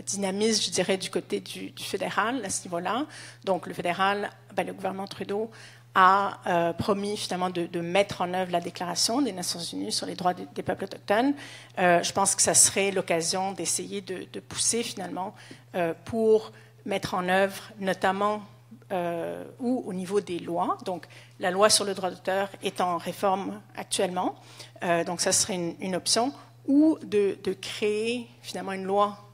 dynamisme, je dirais, du côté du fédéral à ce niveau-là. Donc, le fédéral, le gouvernement Trudeau a promis finalement de mettre en œuvre la Déclaration des Nations Unies sur les droits des peuples autochtones. Je pense que ça serait l'occasion d'essayer de pousser finalement pour mettre en œuvre, notamment ou au niveau des lois. Donc, la loi sur le droit d'auteur est en réforme actuellement. Donc, ça serait une option, ou de créer finalement une loi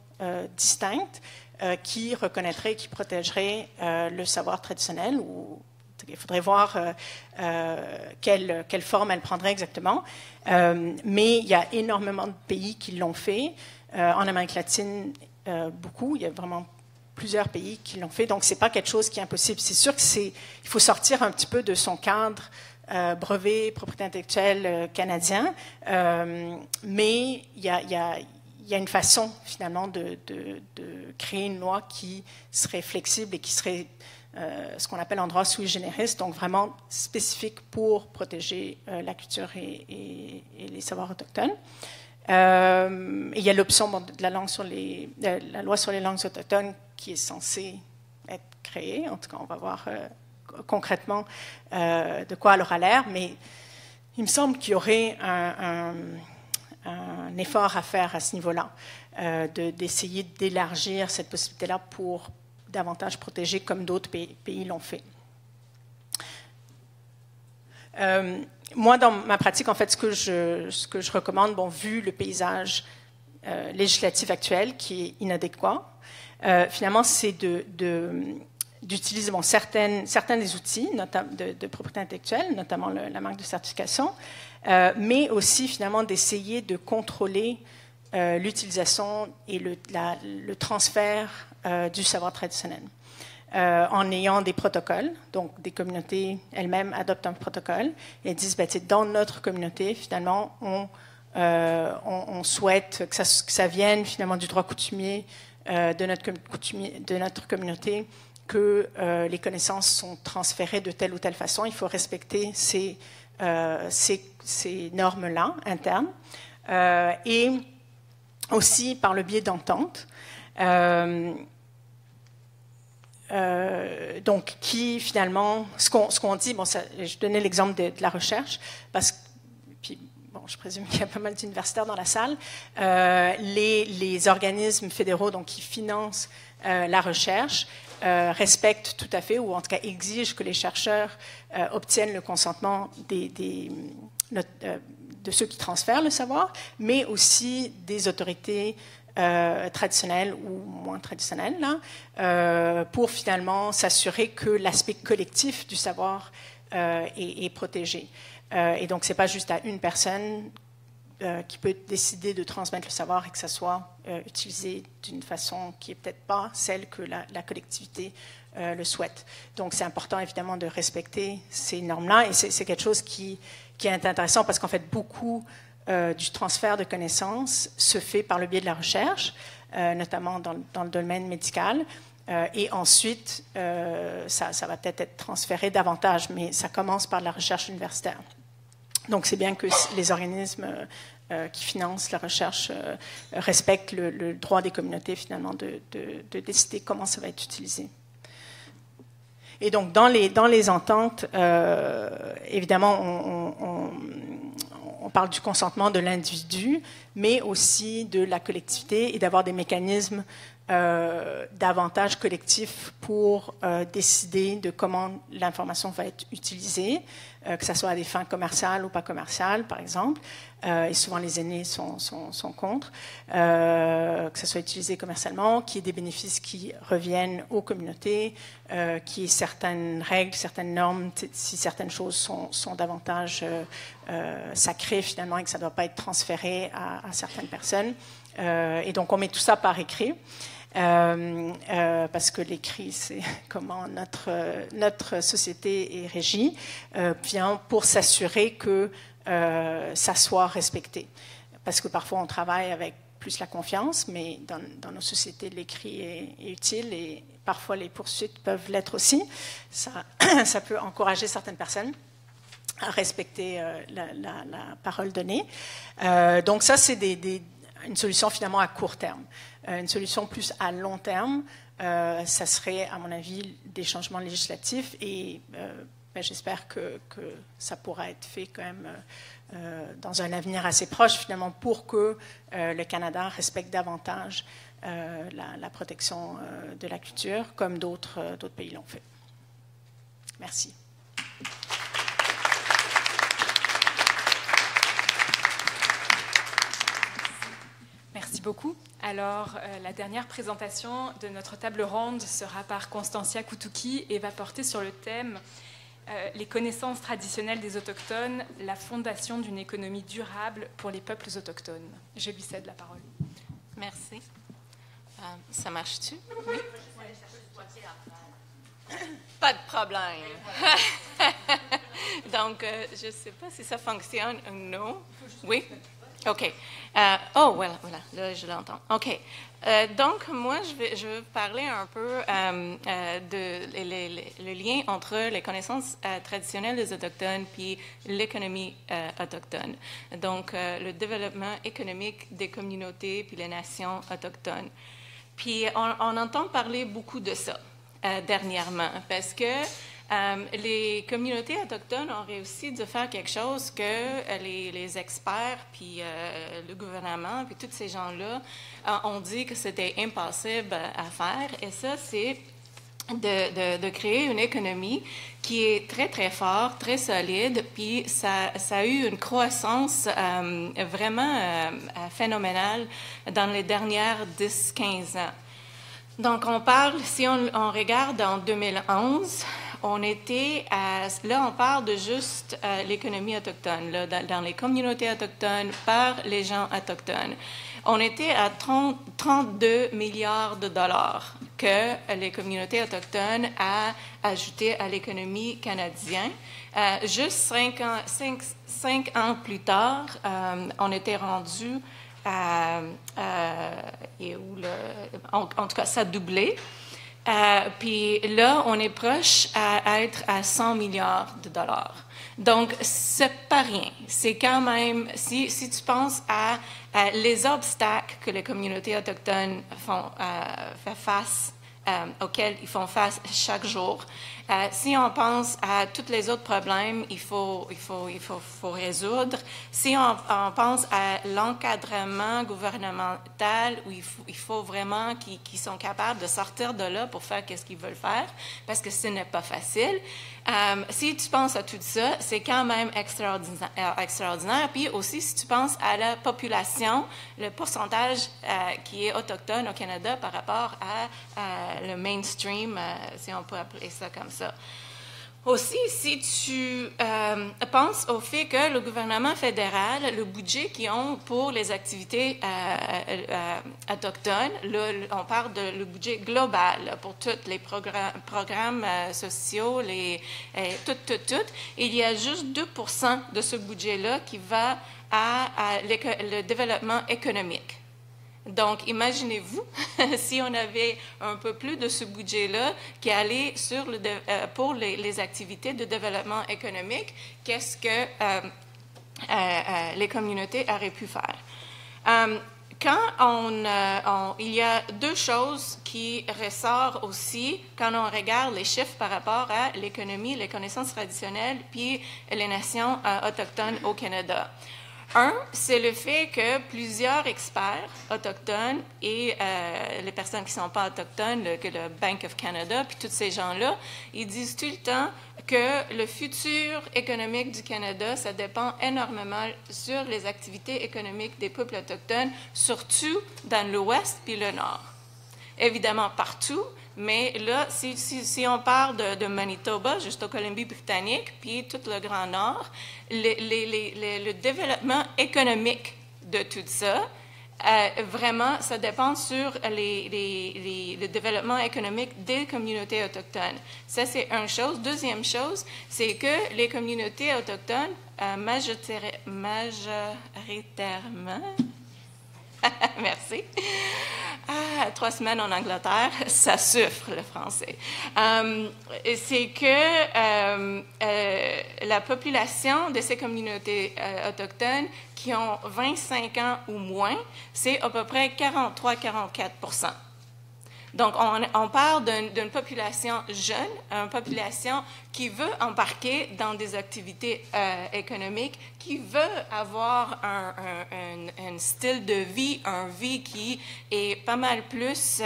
distincte qui reconnaîtrait, qui protégerait le savoir traditionnel. Ou il faudrait voir quelle forme elle prendrait exactement. Mais il y a énormément de pays qui l'ont fait. En Amérique latine, beaucoup. Il y a vraiment plusieurs pays qui l'ont fait. Donc, ce n'est pas quelque chose qui est impossible. C'est sûr qu'il faut sortir un petit peu de son cadre brevet, propriété intellectuelle canadien, mais il y a une façon finalement de créer une loi qui serait flexible et qui serait ce qu'on appelle en droit sui generis, donc vraiment spécifique pour protéger la culture et les savoirs autochtones. Et il y a l'option de la loi sur les langues autochtones qui est censée être créée. En tout cas, on va voir concrètement de quoi elle aura l'air, mais il me semble qu'il y aurait un effort à faire à ce niveau-là, d'essayer d'élargir cette possibilité-là pour davantage protéger comme d'autres pays l'ont fait. Moi, dans ma pratique, en fait, ce que je recommande, bon, vu le paysage législatif actuel qui est inadéquat, finalement, c'est d'utiliser certains des outils de propriété intellectuelle, notamment la marque de certification, mais aussi finalement d'essayer de contrôler l'utilisation et le transfert du savoir traditionnel. En ayant des protocoles, donc des communautés elles-mêmes adoptent un protocole et disent, dans notre communauté, finalement, on souhaite que ça vienne finalement du droit coutumier de notre communauté, que les connaissances sont transférées de telle ou telle façon. Il faut respecter ces normes-là internes et aussi par le biais d'ententes. Donc, qui finalement, ce qu'on dit, je donnais l'exemple de la recherche, parce que, puis, je présume qu'il y a pas mal d'universitaires dans la salle, les organismes fédéraux donc, qui financent la recherche respectent tout à fait, ou en tout cas exigent que les chercheurs obtiennent le consentement de ceux qui transfèrent le savoir, mais aussi des autorités traditionnelles ou moins traditionnelles, là, pour finalement s'assurer que l'aspect collectif du savoir est protégé. Et donc, ce n'est pas juste à une personne qui peut décider de transmettre le savoir et que ça soit utilisé d'une façon qui n'est peut-être pas celle que la collectivité le souhaite. Donc, c'est important, évidemment, de respecter ces normes-là. Et c'est quelque chose qui est intéressant parce qu'en fait, beaucoup du transfert de connaissances se fait par le biais de la recherche, notamment dans le domaine médical. Et ensuite, ça va peut-être être transféré davantage, mais ça commence par la recherche universitaire. Donc, c'est bien que les organismes qui financent la recherche respectent le droit des communautés, finalement, de décider comment ça va être utilisé. Et donc, dans les ententes, évidemment, on parle du consentement de l'individu, mais aussi de la collectivité et d'avoir des mécanismes davantage collectifs pour décider de comment l'information va être utilisée, que ce soit à des fins commerciales ou pas commerciales, par exemple. Et souvent, les aînés sont contre, que ce soit utilisé commercialement, qu'il y ait des bénéfices qui reviennent aux communautés, qu'il y ait certaines règles, certaines normes, si certaines choses sont davantage sacrées, finalement, et que ça ne doit pas être transféré à certaines personnes. Et donc, on met tout ça par écrit. Parce que l'écrit, c'est comment notre société est régie, bien pour s'assurer que ça soit respecté. Parce que parfois, on travaille avec plus la confiance, mais dans nos sociétés, l'écrit est utile et parfois les poursuites peuvent l'être aussi. Ça peut encourager certaines personnes à respecter la parole donnée. Donc ça, c'est une solution finalement à court terme. Une solution plus à long terme, ça serait, à mon avis, des changements législatifs et j'espère que ça pourra être fait quand même dans un avenir assez proche, finalement, pour que le Canada respecte davantage la protection de la culture, comme d'autres pays l'ont fait. Merci. Merci beaucoup. Alors, la dernière présentation de notre table ronde sera par Constancia Kutuki et va porter sur le thème les connaissances traditionnelles des Autochtones, la fondation d'une économie durable pour les peuples autochtones. Je lui cède la parole. Merci. Ça marche-tu? Oui. Pas de problème. Donc, je ne sais pas si ça fonctionne ou non. Oui? OK. Oh, voilà, là, je l'entends. OK. Donc, moi, je veux parler un peu le lien entre les connaissances traditionnelles des Autochtones puis l'économie autochtone. Donc, le développement économique des communautés puis les nations autochtones. Puis, on entend parler beaucoup de ça dernièrement parce que les communautés autochtones ont réussi de faire quelque chose que les experts, puis le gouvernement, puis tous ces gens-là ont dit que c'était impossible à faire. Et ça, c'est de créer une économie qui est très, très forte, très solide, puis ça a eu une croissance vraiment phénoménale dans les dernières 10-15 ans. Donc, si on regarde en 2011, on était là, on parle de juste l'économie autochtone, là, dans les communautés autochtones, par les gens autochtones. On était à 32 milliards de dollars que les communautés autochtones ont ajouté à l'économie canadienne. Juste 5 ans plus tard, on était rendu en tout cas, ça a doublé. Puis là, on est proche à être à 100 milliards de dollars. Donc, c'est pas rien. C'est quand même, si tu penses à les obstacles que les communautés autochtones font face, auxquels ils font face chaque jour, si on pense à tous les autres problèmes il faut résoudre, si on pense à l'encadrement gouvernemental où il faut vraiment qu'ils sont capables de sortir de là pour faire ce qu'ils veulent faire, parce que ce n'est pas facile. Si tu penses à tout ça, c'est quand même extraordinaire. Puis aussi, si tu penses à la population, le pourcentage qui est autochtone au Canada par rapport à le mainstream, si on peut appeler ça comme ça. Aussi, si tu penses au fait que le gouvernement fédéral, le budget qu'ils ont pour les activités autochtones, on parle de le budget global pour tous les programmes sociaux, tout, il y a juste 2% de ce budget-là qui va à le développement économique. Donc, imaginez-vous, si on avait un peu plus de ce budget-là qui allait pour les activités de développement économique, qu'est-ce que les communautés auraient pu faire? Il y a deux choses qui ressortent aussi quand on regarde les chiffres par rapport à l'économie, les connaissances traditionnelles, puis les nations autochtones au Canada. Un, c'est le fait que plusieurs experts autochtones et les personnes qui ne sont pas autochtones, que le Bank of Canada, puis tous ces gens-là, ils disent tout le temps que le futur économique du Canada, ça dépend énormément sur les activités économiques des peuples autochtones, surtout dans l'Ouest puis le Nord. Évidemment partout, mais là, si on parle de Manitoba, juste au Colombie-Britannique, puis tout le Grand Nord, le développement économique de tout ça, vraiment, ça dépend sur le développement économique des communautés autochtones. Ça, c'est une chose. Deuxième chose, c'est que les communautés autochtones, majoritairement, merci. 3 semaines en Angleterre, ça souffre le français. C'est que la population de ces communautés autochtones qui ont 25 ans ou moins, c'est à peu près 43-44%. Donc, on parle d'une population jeune, une population qui veut embarquer dans des activités économiques, qui veut avoir un style de vie, une vie qui est pas mal plus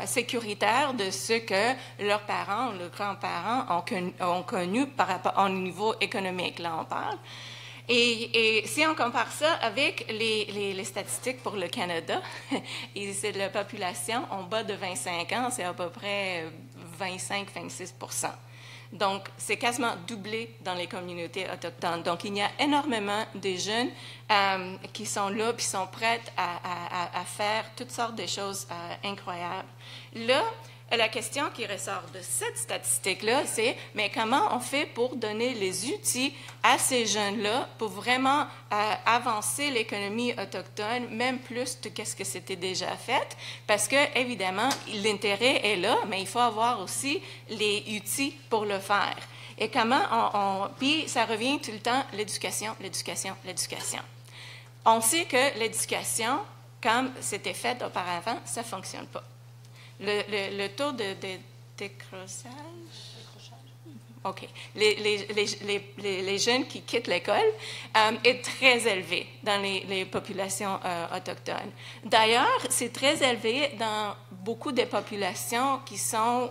sécuritaire de ce que leurs parents, leurs grands-parents ont connu par rapport au niveau économique. Là, on parle. Et si on compare ça avec les statistiques pour le Canada, et c'est la population en bas de 25 ans, c'est à peu près 25-26%. Donc, c'est quasiment doublé dans les communautés autochtones. Donc, il y a énormément de jeunes qui sont là puis sont prêts à faire toutes sortes de choses incroyables. Là, la question qui ressort de cette statistique-là, c'est mais comment on fait pour donner les outils à ces jeunes-là pour vraiment avancer l'économie autochtone, même plus de ce que c'était déjà fait? Parce que, évidemment, l'intérêt est là, mais il faut avoir aussi les outils pour le faire. Et comment puis ça revient tout le temps, l'éducation. On sait que l'éducation, comme c'était fait auparavant, ça ne fonctionne pas. Le taux décrochage. OK. Les jeunes qui quittent l'école est très élevé dans les populations autochtones. D'ailleurs, c'est très élevé dans beaucoup des populations qui sont,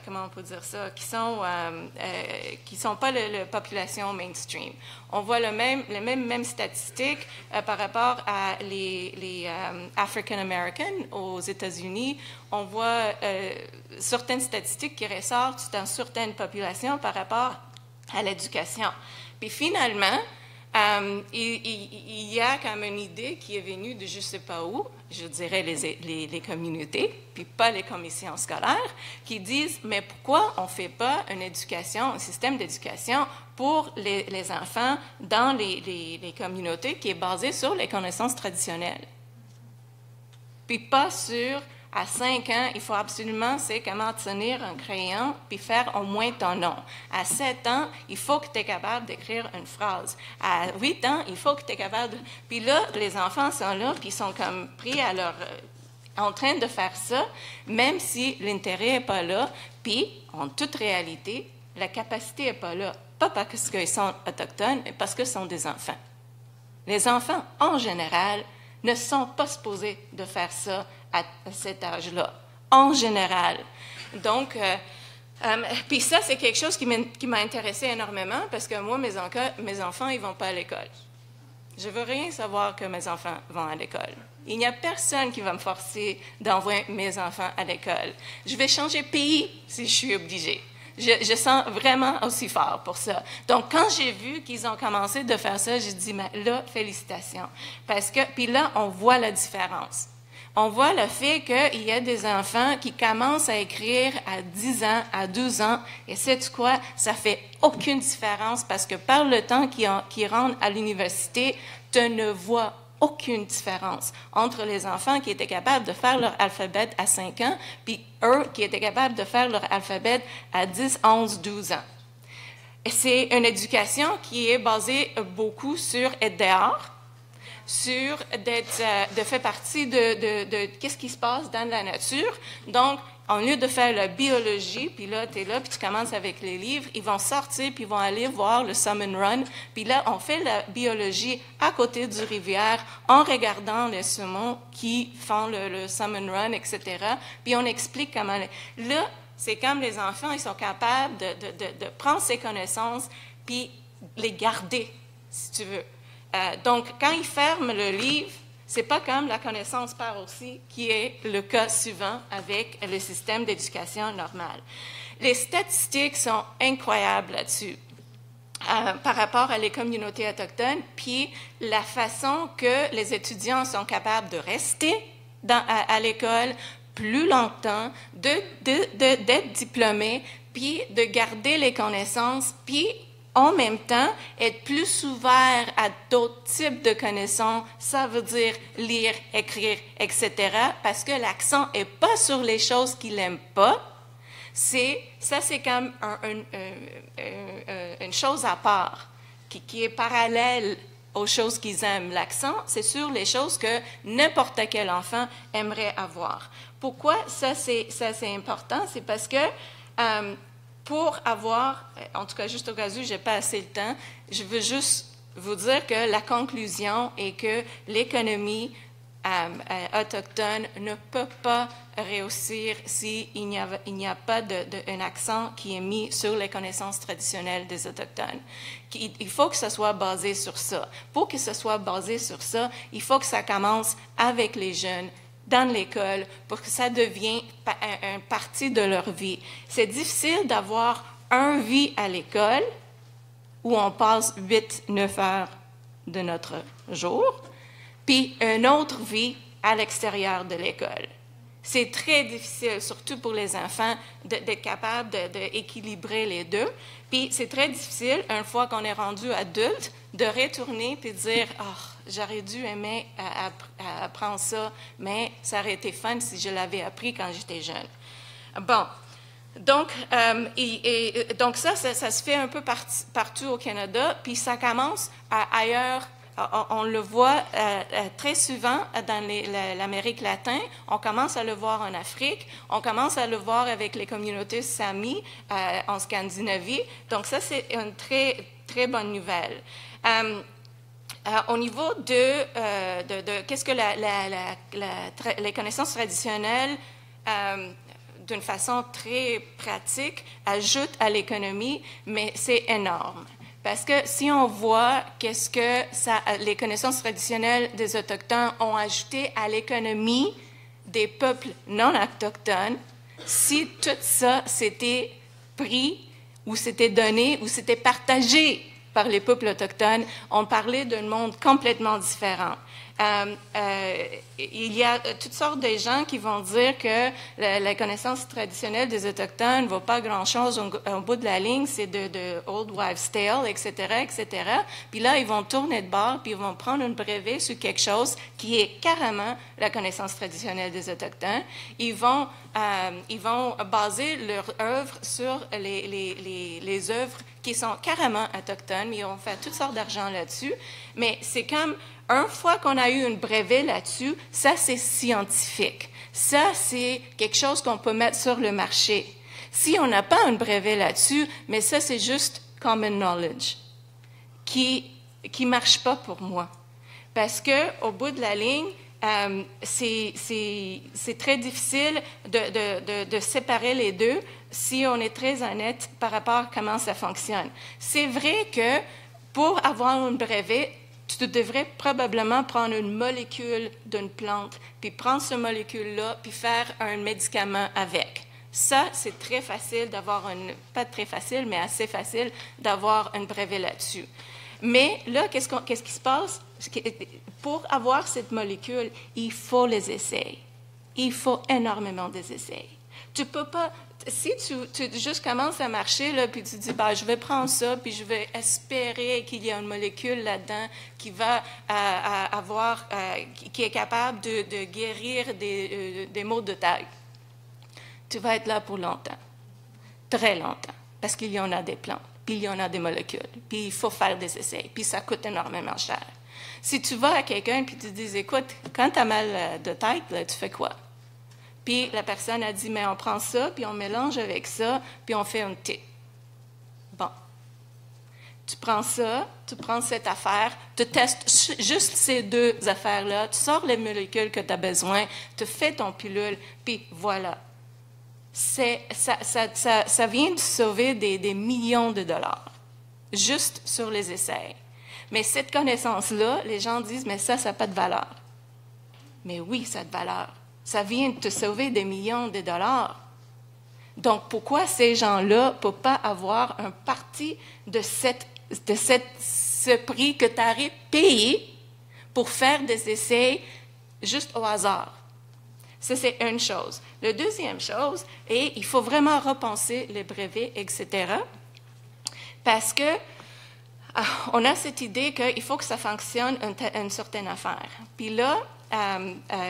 comment on peut dire ça, qui sont pas la population mainstream. On voit les mêmes statistiques par rapport à les African Americans aux États-Unis. On voit certaines statistiques qui ressortent dans certaines populations par rapport à l'éducation. Puis finalement, il y a comme une idée qui est venue de je ne sais pas où, je dirais les communautés, puis pas les commissions scolaires, qui disent, mais pourquoi on ne fait pas une éducation, un système d'éducation pour les enfants dans les communautés qui est basé sur les connaissances traditionnelles? Puis pas sur, à 5 ans, il faut absolument, c'est comment tenir un crayon puis faire au moins ton nom. À 7 ans, il faut que tu es capable d'écrire une phrase. À 8 ans, il faut que tu es capable de... Puis là, les enfants sont là, puis ils sont comme pris à leur... en train de faire ça, même si l'intérêt n'est pas là, puis, en toute réalité, la capacité n'est pas là. Pas parce qu'ils sont autochtones, mais parce qu'ils sont des enfants. Les enfants, en général, ne sont pas supposés de faire ça à cet âge-là, en général. Donc, puis ça, c'est quelque chose qui m'a intéressé énormément parce que moi, mes enfants, ils ne vont pas à l'école. Je ne veux rien savoir que mes enfants vont à l'école. Il n'y a personne qui va me forcer d'envoyer mes enfants à l'école. Je vais changer de pays si je suis obligée. Je sens vraiment aussi fort pour ça. Donc, quand j'ai vu qu'ils ont commencé de faire ça, j'ai dit, mais là, félicitations. Parce que, puis là, on voit la différence. On voit le fait qu'il y a des enfants qui commencent à écrire à 10 ans, à 12 ans, et sais-tu quoi? Ça fait aucune différence parce que par le temps qu'ils rentrent à l'université, tu ne vois aucune différence entre les enfants qui étaient capables de faire leur alphabet à 5 ans, puis eux qui étaient capables de faire leur alphabet à 10, 11, 12 ans. Et c'est une éducation qui est basée beaucoup sur être dehors, sur de faire partie de qu'est-ce qui se passe dans la nature. Donc, au lieu de faire la biologie, puis là, tu es là, puis tu commences avec les livres, ils vont sortir, puis ils vont aller voir le Salmon Run. Puis là, on fait la biologie à côté du rivière en regardant les saumons qui font le Salmon Run, etc. Puis on explique comment... Là, c'est comme les enfants, ils sont capables de prendre ces connaissances puis les garder, si tu veux. Donc, quand ils ferment le livre, c'est pas comme la connaissance part aussi, qui est le cas souvent avec le système d'éducation normal. Les statistiques sont incroyables là-dessus par rapport à les communautés autochtones, puis la façon que les étudiants sont capables de rester à l'école plus longtemps, d'être diplômés, puis de garder les connaissances, puis en même temps, être plus ouvert à d'autres types de connaissances, ça veut dire lire, écrire, etc., parce que l'accent n'est pas sur les choses qu'ils n'aiment pas. C'est comme une chose à part, qui est parallèle aux choses qu'ils aiment. L'accent, c'est sur les choses que n'importe quel enfant aimerait avoir. Pourquoi ça, c'est important? C'est parce que... pour avoir, en tout cas juste au cas où je n'ai pas assez le temps, je veux juste vous dire que la conclusion est que l'économie autochtone ne peut pas réussir s'il n'y a pas un accent qui est mis sur les connaissances traditionnelles des Autochtones. Il faut que ça soit basé sur ça. Pour que ça soit basé sur ça, il faut que ça commence avec les jeunes, dans l'école, pour que ça devienne une partie de leur vie. C'est difficile d'avoir une vie à l'école où on passe 8-9 heures de notre jour, puis une autre vie à l'extérieur de l'école. C'est très difficile, surtout pour les enfants, d'être capable d'équilibrer les deux. Puis c'est très difficile, une fois qu'on est rendu adulte, de retourner puis de dire « Oh, j'aurais dû aimer apprendre ça, mais ça aurait été fun si je l'avais appris quand j'étais jeune. » Bon, donc ça se fait un peu partout au Canada, puis ça commence ailleurs on le voit très souvent dans l'Amérique latine, on commence à le voir en Afrique, on commence à le voir avec les communautés Sami en Scandinavie. Donc ça, c'est une très, très bonne nouvelle. Au niveau de qu'est-ce que les connaissances traditionnelles, d'une façon très pratique, ajoutent à l'économie, mais c'est énorme. Parce que si on voit qu'est-ce que les connaissances traditionnelles des Autochtones ont ajouté à l'économie des peuples non autochtones, si tout ça s'était pris ou s'était donné ou s'était partagé par les peuples autochtones, on parlait d'un monde complètement différent. Il y a toutes sortes de gens qui vont dire que la connaissance traditionnelle des Autochtones ne vaut pas grand-chose au bout de la ligne, c'est de old wives' tale, etc., etc. Puis là, ils vont tourner de bord, puis ils vont prendre un brevet sur quelque chose qui est carrément la connaissance traditionnelle des Autochtones. Ils vont baser leur œuvre sur les œuvres qui sont carrément autochtones, mais ils vont faire toutes sortes d'argent là-dessus. Mais c'est comme, une fois qu'on a eu un brevet là-dessus, ça, c'est scientifique. Ça, c'est quelque chose qu'on peut mettre sur le marché. Si on n'a pas un brevet là-dessus, mais ça, c'est juste common knowledge qui marche pas pour moi. Parce que au bout de la ligne, c'est très difficile de séparer les deux si on est très honnête par rapport à comment ça fonctionne. C'est vrai que pour avoir un brevet, tu devrais probablement prendre une molécule d'une plante, puis prendre cette molécule-là, puis faire un médicament avec. Ça, c'est très facile d'avoir pas très facile, mais assez facile d'avoir un brevet là-dessus. Mais là, qu'est-ce qui se passe? Pour avoir cette molécule, il faut les essais. Il faut énormément des essais. Tu peux pas... Si tu juste commences à marcher, là, puis tu dis, je vais prendre ça, puis je vais espérer qu'il y a une molécule là-dedans qui va qui est capable de guérir des maux de tête. Tu vas être là pour longtemps, très longtemps, parce qu'il y en a des plantes, puis il y en a des molécules, puis il faut faire des essais, puis ça coûte énormément cher. Si tu vas à quelqu'un, puis tu dis, écoute, quand tu as mal de tête, là, tu fais quoi? Puis la personne a dit, mais on prend ça, puis on mélange avec ça, puis on fait un thé. Bon. Tu prends ça, tu prends cette affaire, tu testes juste ces deux affaires-là, tu sors les molécules que tu as besoin, tu fais ton pilule, puis voilà. Ça vient de sauver des millions de dollars, juste sur les essais. Mais cette connaissance-là, les gens disent, mais ça n'a pas de valeur. Mais oui, ça a de valeur. Ça vient de te sauver des millions de dollars. Donc, pourquoi ces gens-là ne peuvent pas avoir un parti de ce prix que tu aurais payé pour faire des essais juste au hasard? Ça, c'est une chose. La deuxième chose, et il faut vraiment repenser les brevets, etc., parce que on a cette idée qu'il faut que ça fonctionne une certaine affaire. Puis là,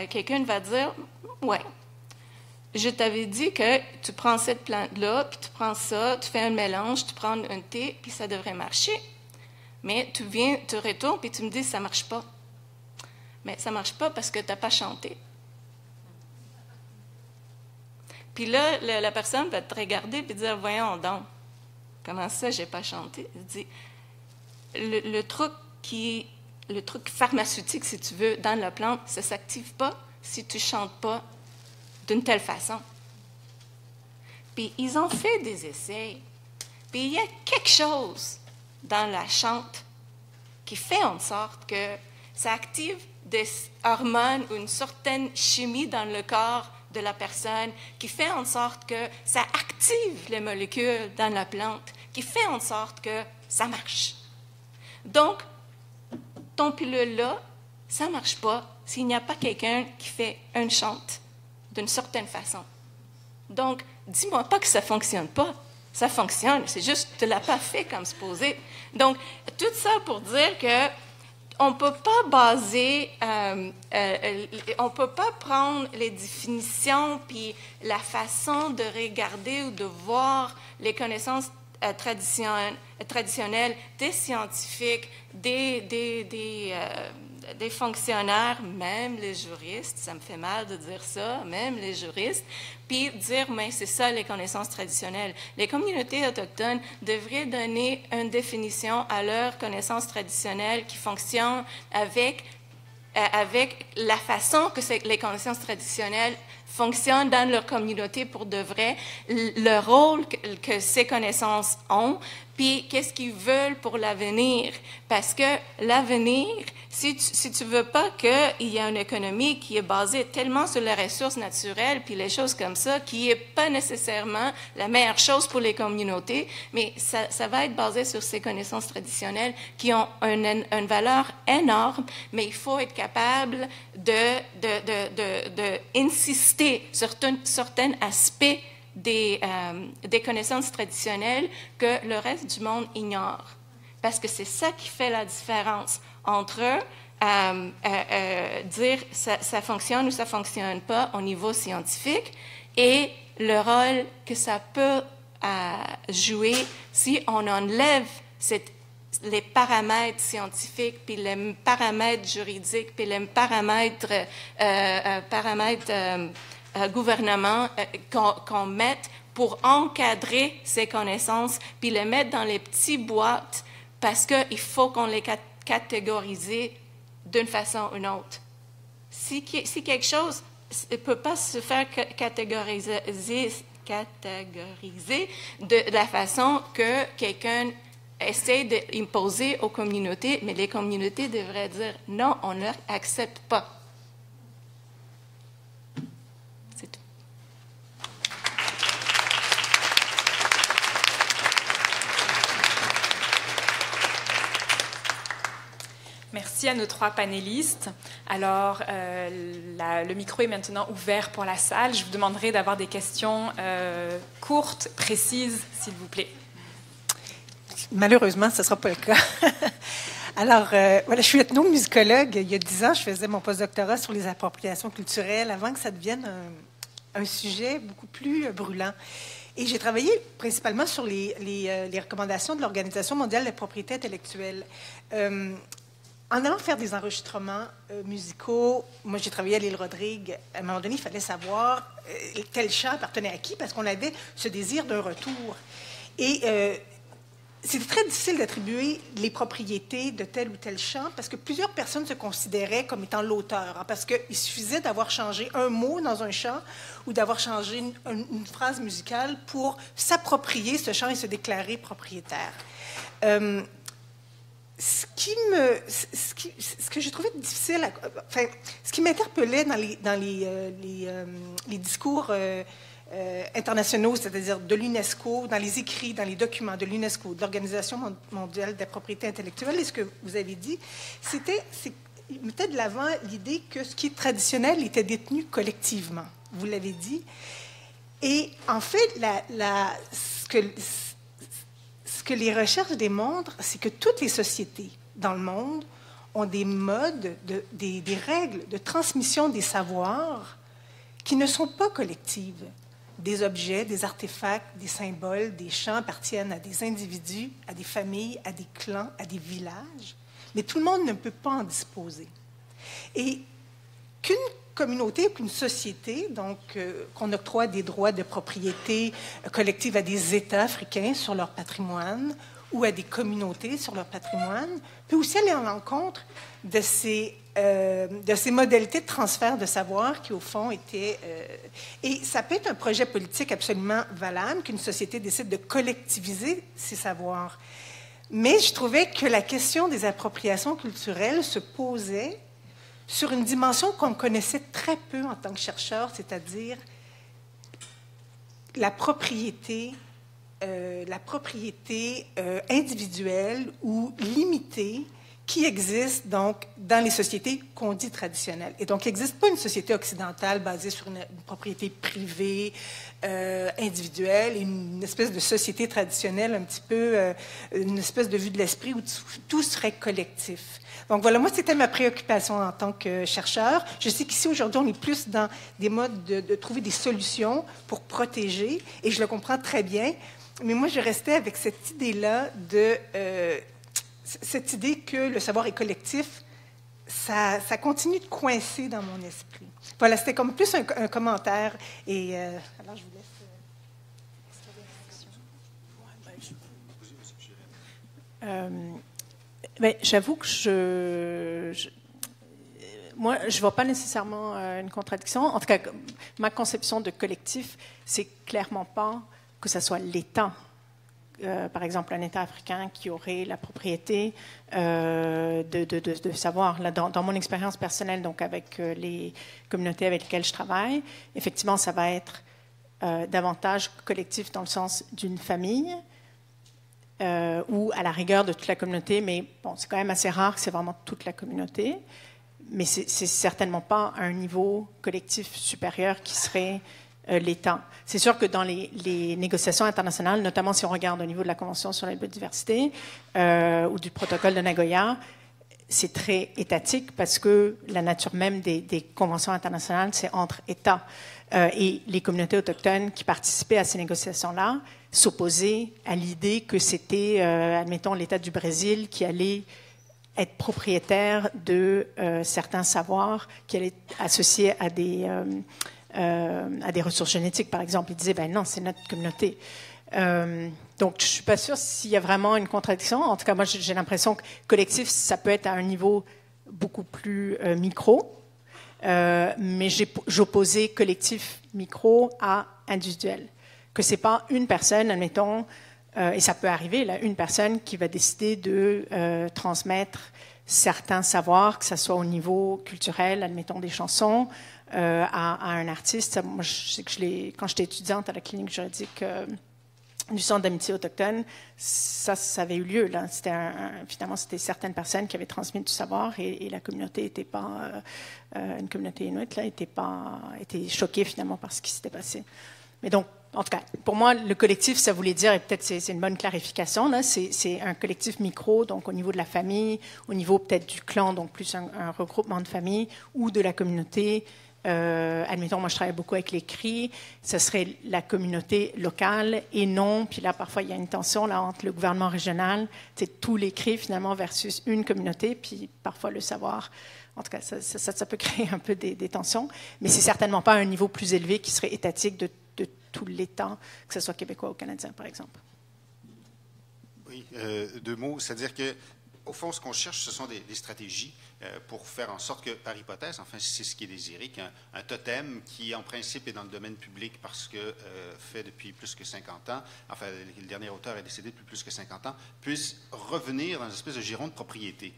quelqu'un va dire, ouais, je t'avais dit que tu prends cette plante-là, puis tu prends ça, tu fais un mélange, tu prends un thé, puis ça devrait marcher. Mais tu retournes, puis tu me dis, ça ne marche pas. Mais ça ne marche pas parce que tu n'as pas chanté. Puis là, la personne va te regarder et dire, voyons donc, comment ça, je n'ai pas chanté? Il dit, le truc pharmaceutique, si tu veux, dans la plante, ça ne s'active pas si tu ne chantes pas d'une telle façon. Puis ils ont fait des essais. Puis il y a quelque chose dans la chante qui fait en sorte que ça active des hormones ou une certaine chimie dans le corps de la personne qui fait en sorte que ça active les molécules dans la plante, qui fait en sorte que ça marche. Donc, ton pilule-là, ça ne marche pas s'il n'y a pas quelqu'un qui fait une chante d'une certaine façon. Donc, dis-moi pas que ça ne fonctionne pas. Ça fonctionne, c'est juste que tu ne l'as pas fait comme supposé. Donc, tout ça pour dire que on ne peut pas baser, on ne peut pas prendre les définitions puis la façon de regarder ou de voir les connaissances traditionnelles, des scientifiques, des fonctionnaires, même les juristes, ça me fait mal de dire ça, même les juristes, puis dire, mais c'est ça les connaissances traditionnelles. Les communautés autochtones devraient donner une définition à leurs connaissances traditionnelles qui fonctionnent avec la façon que les connaissances traditionnelles fonctionnent dans leur communauté pour de vrai, le rôle que ces connaissances ont, puis qu'est-ce qu'ils veulent pour l'avenir. Parce que l'avenir, si tu veux pas qu'il y ait une économie qui est basée tellement sur les ressources naturelles, puis les choses comme ça, qui n'est pas nécessairement la meilleure chose pour les communautés, mais ça va être basé sur ces connaissances traditionnelles qui ont une valeur énorme, mais il faut être capable d'insister sur certains aspects des connaissances traditionnelles que le reste du monde ignore. Parce que c'est ça qui fait la différence entre dire ça fonctionne ou ça fonctionne pas au niveau scientifique et le rôle que ça peut jouer si on enlève les paramètres scientifiques, puis les paramètres juridiques, puis les paramètres gouvernement qu'on mette pour encadrer ces connaissances, puis les mettre dans les petites boîtes, parce qu'il faut qu'on les catégorise d'une façon ou d'une autre. Si quelque chose ne peut pas se faire catégoriser de la façon que quelqu'un essaie d'imposer aux communautés, mais les communautés devraient dire non, on ne l'accepte pas. C'est tout. Merci à nos 3 panélistes. Alors, le micro est maintenant ouvert pour la salle. Je vous demanderai d'avoir des questions courtes, précises, s'il vous plaît. Malheureusement, ce ne sera pas le cas. Alors, voilà, je suis ethnomusicologue. Il y a 10 ans, je faisais mon postdoctorat sur les appropriations culturelles avant que ça devienne un sujet beaucoup plus brûlant. Et j'ai travaillé principalement sur les recommandations de l'Organisation mondiale de la propriété intellectuelle. En allant faire des enregistrements musicaux, moi j'ai travaillé à l'île Rodrigue, à un moment donné, il fallait savoir quel chant appartenait à qui, parce qu'on avait ce désir d'un retour. Et c'était très difficile d'attribuer les propriétés de tel ou tel chant, parce que plusieurs personnes se considéraient comme étant l'auteur, hein, parce qu'il suffisait d'avoir changé un mot dans un chant ou d'avoir changé une phrase musicale pour s'approprier ce chant et se déclarer propriétaire. Ce que j'ai trouvé difficile, ce qui m'interpellait dans les discours internationaux, c'est-à-dire de l'UNESCO, dans les écrits, dans les documents de l'UNESCO, de l'Organisation mondiale de la propriété intellectuelle, et ce que vous avez dit, il mettait de l'avant l'idée que ce qui est traditionnel était détenu collectivement. Vous l'avez dit. Et en fait, ce que les recherches démontrent, c'est que toutes les sociétés dans le monde ont des modes, des règles de transmission des savoirs qui ne sont pas collectives. Des objets, des artefacts, des symboles, des chants appartiennent à des individus, à des familles, à des clans, à des villages, mais tout le monde ne peut pas en disposer. Et qu'une communauté ou qu'une société, donc qu'on octroie des droits de propriété collective à des États africains sur leur patrimoine ou à des communautés sur leur patrimoine, peut aussi aller en l'encontre de ces modalités de transfert de savoir qui, au fond, étaient... et ça peut être un projet politique absolument valable, qu'une société décide de collectiviser ses savoirs. Mais je trouvais que la question des appropriations culturelles se posait sur une dimension qu'on connaissait très peu en tant que chercheur, c'est-à-dire la propriété individuelle ou limitée qui existe donc dans les sociétés qu'on dit traditionnelles. Et donc, il n'existe pas une société occidentale basée sur une propriété privée, individuelle, et une espèce de société traditionnelle, un petit peu, une espèce de vue de l'esprit où tout serait collectif. Donc voilà, moi, c'était ma préoccupation en tant que chercheur. Je sais qu'ici, aujourd'hui, on est plus dans des modes de trouver des solutions pour protéger, et je le comprends très bien. Mais moi, je restais avec cette idée-là cette idée que le savoir est collectif, ça continue de coincer dans mon esprit. Voilà, c'était comme plus un commentaire. Et alors, je vous laisse. J'avoue que moi, je ne vois pas nécessairement une contradiction. En tout cas, ma conception de collectif, c'est clairement pas que ce soit l'État, par exemple un État africain qui aurait la propriété de savoir. Là, dans mon expérience personnelle, donc avec les communautés avec lesquelles je travaille, effectivement, ça va être davantage collectif dans le sens d'une famille, ou à la rigueur de toute la communauté, mais bon, c'est quand même assez rare que c'est vraiment toute la communauté, mais c'est certainement pas un niveau collectif supérieur qui serait l'État. C'est sûr que dans les négociations internationales, notamment si on regarde au niveau de la Convention sur la biodiversité ou du protocole de Nagoya, c'est très étatique parce que la nature même des conventions internationales, c'est entre États. Et les communautés autochtones qui participaient à ces négociations-là s'opposaient à l'idée que c'était, admettons, l'État du Brésil qui allait être propriétaire de certains savoirs qui allaient être associés à des ressources génétiques, par exemple. Ils disaient, ben non, c'est notre communauté. Donc, je ne suis pas sûre s'il y a vraiment une contradiction. En tout cas, moi, j'ai l'impression que collectif, ça peut être à un niveau beaucoup plus micro. Mais j'opposais collectif micro à individuel. Que ce n'est pas une personne, admettons, et ça peut arriver, là, une personne qui va décider de transmettre certains savoirs, que ce soit au niveau culturel, admettons des chansons, à un artiste. Moi, je sais que quand j'étais étudiante à la clinique juridique du Centre d'amitié autochtone, ça avait eu lieu. Là. Finalement, c'était certaines personnes qui avaient transmis du savoir et la communauté n'était pas, une communauté inuite, là, était choquée finalement par ce qui s'était passé. Mais donc, en tout cas, pour moi, le collectif, ça voulait dire, et peut-être c'est une bonne clarification, là, c'est un collectif micro, donc au niveau de la famille, au niveau peut-être du clan, donc plus un regroupement de famille, ou de la communauté. Admettons, moi je travaille beaucoup avec les CRI, ce serait la communauté locale et non, puis là parfois il y a une tension là, entre le gouvernement régional, c'est tous les CRI finalement versus une communauté, puis parfois le savoir, en tout cas ça peut créer un peu des tensions, mais c'est certainement pas un niveau plus élevé qui serait étatique de tout l'État, que ce soit québécois ou canadien par exemple. Oui, deux mots, c'est-à-dire que au fond, ce qu'on cherche, ce sont des stratégies pour faire en sorte que, par hypothèse, enfin, c'est ce qui est désiré, qu'un totem qui, en principe, est dans le domaine public parce que fait depuis plus que 50 ans, enfin, le dernier auteur est décédé depuis plus que 50 ans, puisse revenir dans une espèce de giron de propriété.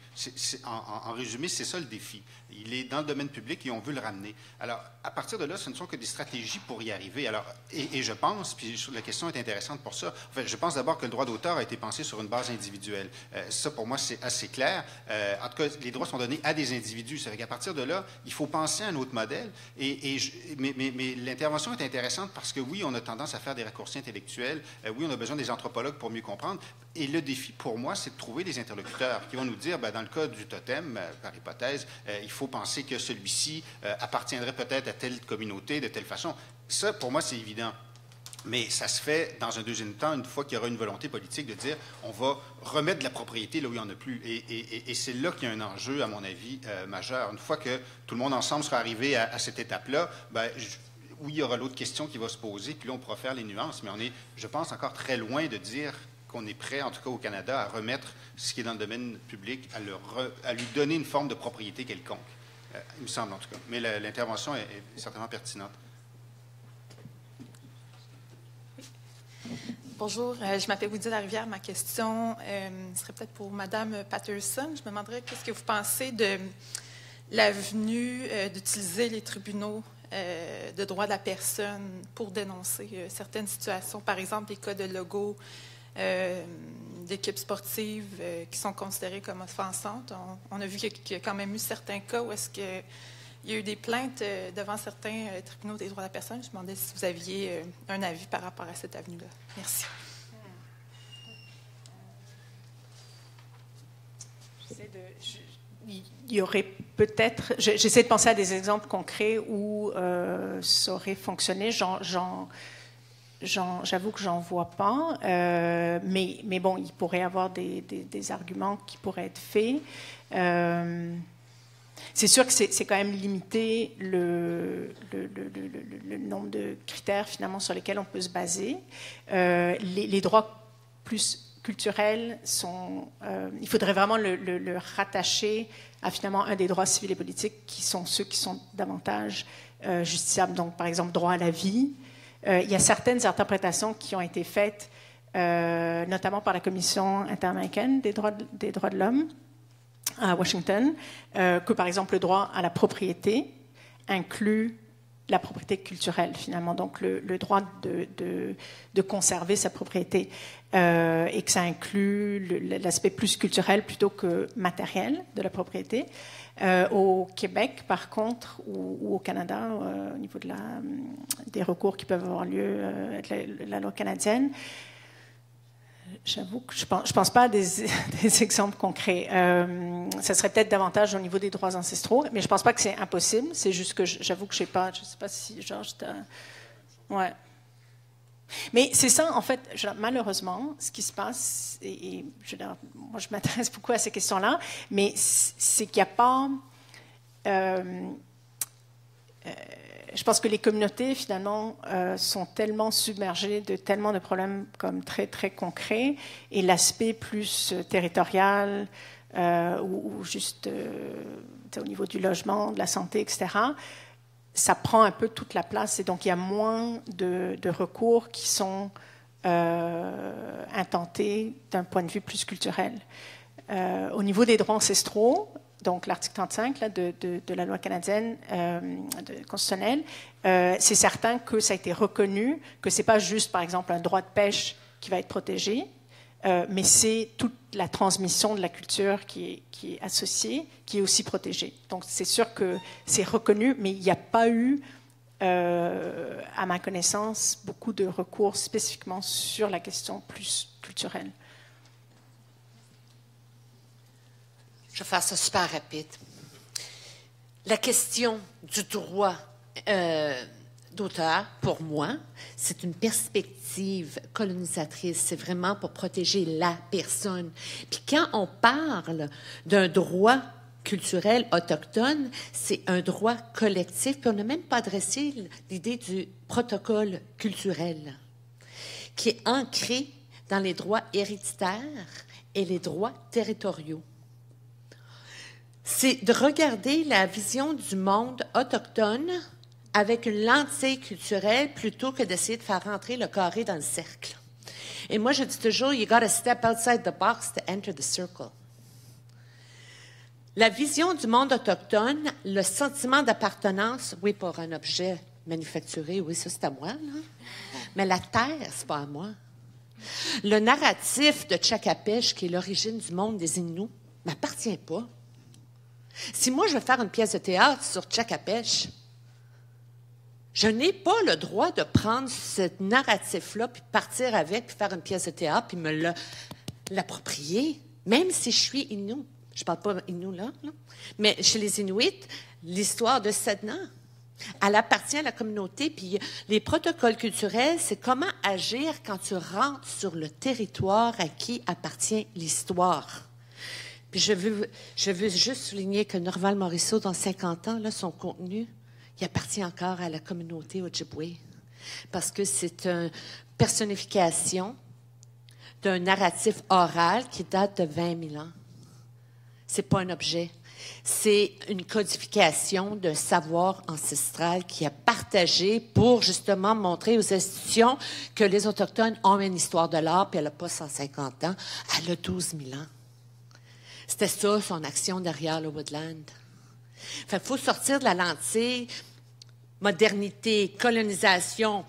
En résumé, c'est ça le défi. Il est dans le domaine public et on veut le ramener. Alors, à partir de là, ce ne sont que des stratégies pour y arriver. Alors, et je pense, puis la question est intéressante pour ça, en fait, je pense d'abord que le droit d'auteur a été pensé sur une base individuelle. Ça, pour moi, c'est assez clair. En tout cas, les droits sont donnés à des individus. Ça fait qu'à partir de là, il faut penser à un autre modèle. Mais l'intervention est intéressante parce que, oui, on a tendance à faire des raccourcis intellectuels. Oui, on a besoin des anthropologues pour mieux comprendre. Et le défi, pour moi, c'est de trouver des interlocuteurs qui vont nous dire, dans le cas du totem, par hypothèse, il faut penser que celui-ci appartiendrait peut-être à telle communauté de telle façon. Ça, pour moi, c'est évident. Mais ça se fait dans un deuxième temps, une fois qu'il y aura une volonté politique de dire on va remettre de la propriété là où il n'y en a plus. Et c'est là qu'il y a un enjeu, à mon avis, majeur. Une fois que tout le monde ensemble sera arrivé à cette étape-là, oui, il y aura l'autre question qui va se poser, puis là, on pourra faire les nuances, mais on est, je pense, encore très loin de dire qu'on est prêt, en tout cas au Canada, à remettre ce qui est dans le domaine public, à lui donner une forme de propriété quelconque. Il me semble, en tout cas. Mais l'intervention est certainement pertinente. Bonjour, je m'appelle Woody Larivière. Ma question serait peut-être pour Mme Patterson. Je me demanderais qu'est-ce que vous pensez de l'avenue d'utiliser les tribunaux de droit de la personne pour dénoncer certaines situations, par exemple les cas de logo d'équipes sportives qui sont considérées comme offensantes. On a vu qu'il y a quand même eu certains cas où est-ce qu'il y a eu des plaintes devant certains tribunaux des droits de la personne. Je me demandais si vous aviez un avis par rapport à cette avenue-là. Merci. Il y aurait peut-être... J'essaie de penser à des exemples concrets où ça aurait fonctionné. j'avoue que j'en vois pas, mais bon, il pourrait y avoir des arguments qui pourraient être faits. C'est sûr que c'est quand même limité le nombre de critères finalement sur lesquels on peut se baser. Les droits plus culturels sont... il faudrait vraiment le rattacher à finalement un des droits civils et politiques qui sont ceux qui sont davantage justiciables. Donc, par exemple, droit à la vie. Il y a certaines interprétations qui ont été faites, notamment par la Commission interaméricaine des droits de l'homme, à Washington, que par exemple le droit à la propriété inclut la propriété culturelle finalement, donc le droit de conserver sa propriété et que ça inclut l'aspect plus culturel plutôt que matériel de la propriété. Au Québec, par contre, ou au Canada, au niveau des recours qui peuvent avoir lieu avec la loi canadienne, j'avoue que je pense pas à des exemples concrets. Ça serait peut-être davantage au niveau des droits ancestraux, mais je pense pas que c'est impossible. C'est juste que j'avoue que je sais pas si Georges ouais. Mais c'est ça, en fait, malheureusement, ce qui se passe, et moi je m'intéresse beaucoup à ces questions-là, mais c'est qu'il n'y a pas... je pense que les communautés, finalement, sont tellement submergées de tellement de problèmes comme très, très concrets, et l'aspect plus territorial ou juste au niveau du logement, de la santé, etc., ça prend un peu toute la place, et donc il y a moins de recours qui sont intentés d'un point de vue plus culturel. Au niveau des droits ancestraux, donc l'article 35 là, de la loi canadienne constitutionnelle, c'est certain que ça a été reconnu, que ce n'est pas juste, par exemple, un droit de pêche qui va être protégé, mais c'est toute la transmission de la culture qui est associée, qui est aussi protégée. Donc c'est sûr que c'est reconnu, mais il n'y a pas eu, à ma connaissance, beaucoup de recours spécifiquement sur la question plus culturelle. Je vais faire ça super rapide. La question du droit d'auteur, pour moi, c'est une perspective colonisatrice. C'est vraiment pour protéger la personne. Puis quand on parle d'un droit culturel autochtone, c'est un droit collectif. Puis on n'a même pas adressé l'idée du protocole culturel, qui est ancré dans les droits héréditaires et les droits territoriaux. C'est de regarder la vision du monde autochtone avec une lentille culturelle plutôt que d'essayer de faire rentrer le carré dans le cercle. Et moi, je dis toujours, you got to step outside the box to enter the circle. La vision du monde autochtone, le sentiment d'appartenance, oui, pour un objet manufacturé, oui, ça c'est à moi, là. Mais la terre, c'est pas à moi. Le narratif de Tchakapesh, qui est l'origine du monde des Inuits, m'appartient pas. Si moi, je veux faire une pièce de théâtre sur Tchakapesh, je n'ai pas le droit de prendre ce narratif-là, puis partir avec, puis faire une pièce de théâtre, puis me l'approprier, même si je suis Inuit. Je ne parle pas Inuit là, mais chez les Inuits, l'histoire de Sedna, elle appartient à la communauté, puis les protocoles culturels, c'est comment agir quand tu rentres sur le territoire à qui appartient l'histoire. Puis je veux juste souligner que Norval Morisseau, dans 50 ans, là, son contenu, il appartient encore à la communauté Ojibwe. Parce que c'est une personnification d'un narratif oral qui date de 20 000 ans. C'est pas un objet. C'est une codification d'un savoir ancestral qui est partagé pour justement montrer aux institutions que les Autochtones ont une histoire de l'art, puis elle n'a pas 150 ans, elle a 12 000 ans. C'était ça, son action derrière le Woodland. Il faut sortir de la lentille, modernité, colonisation,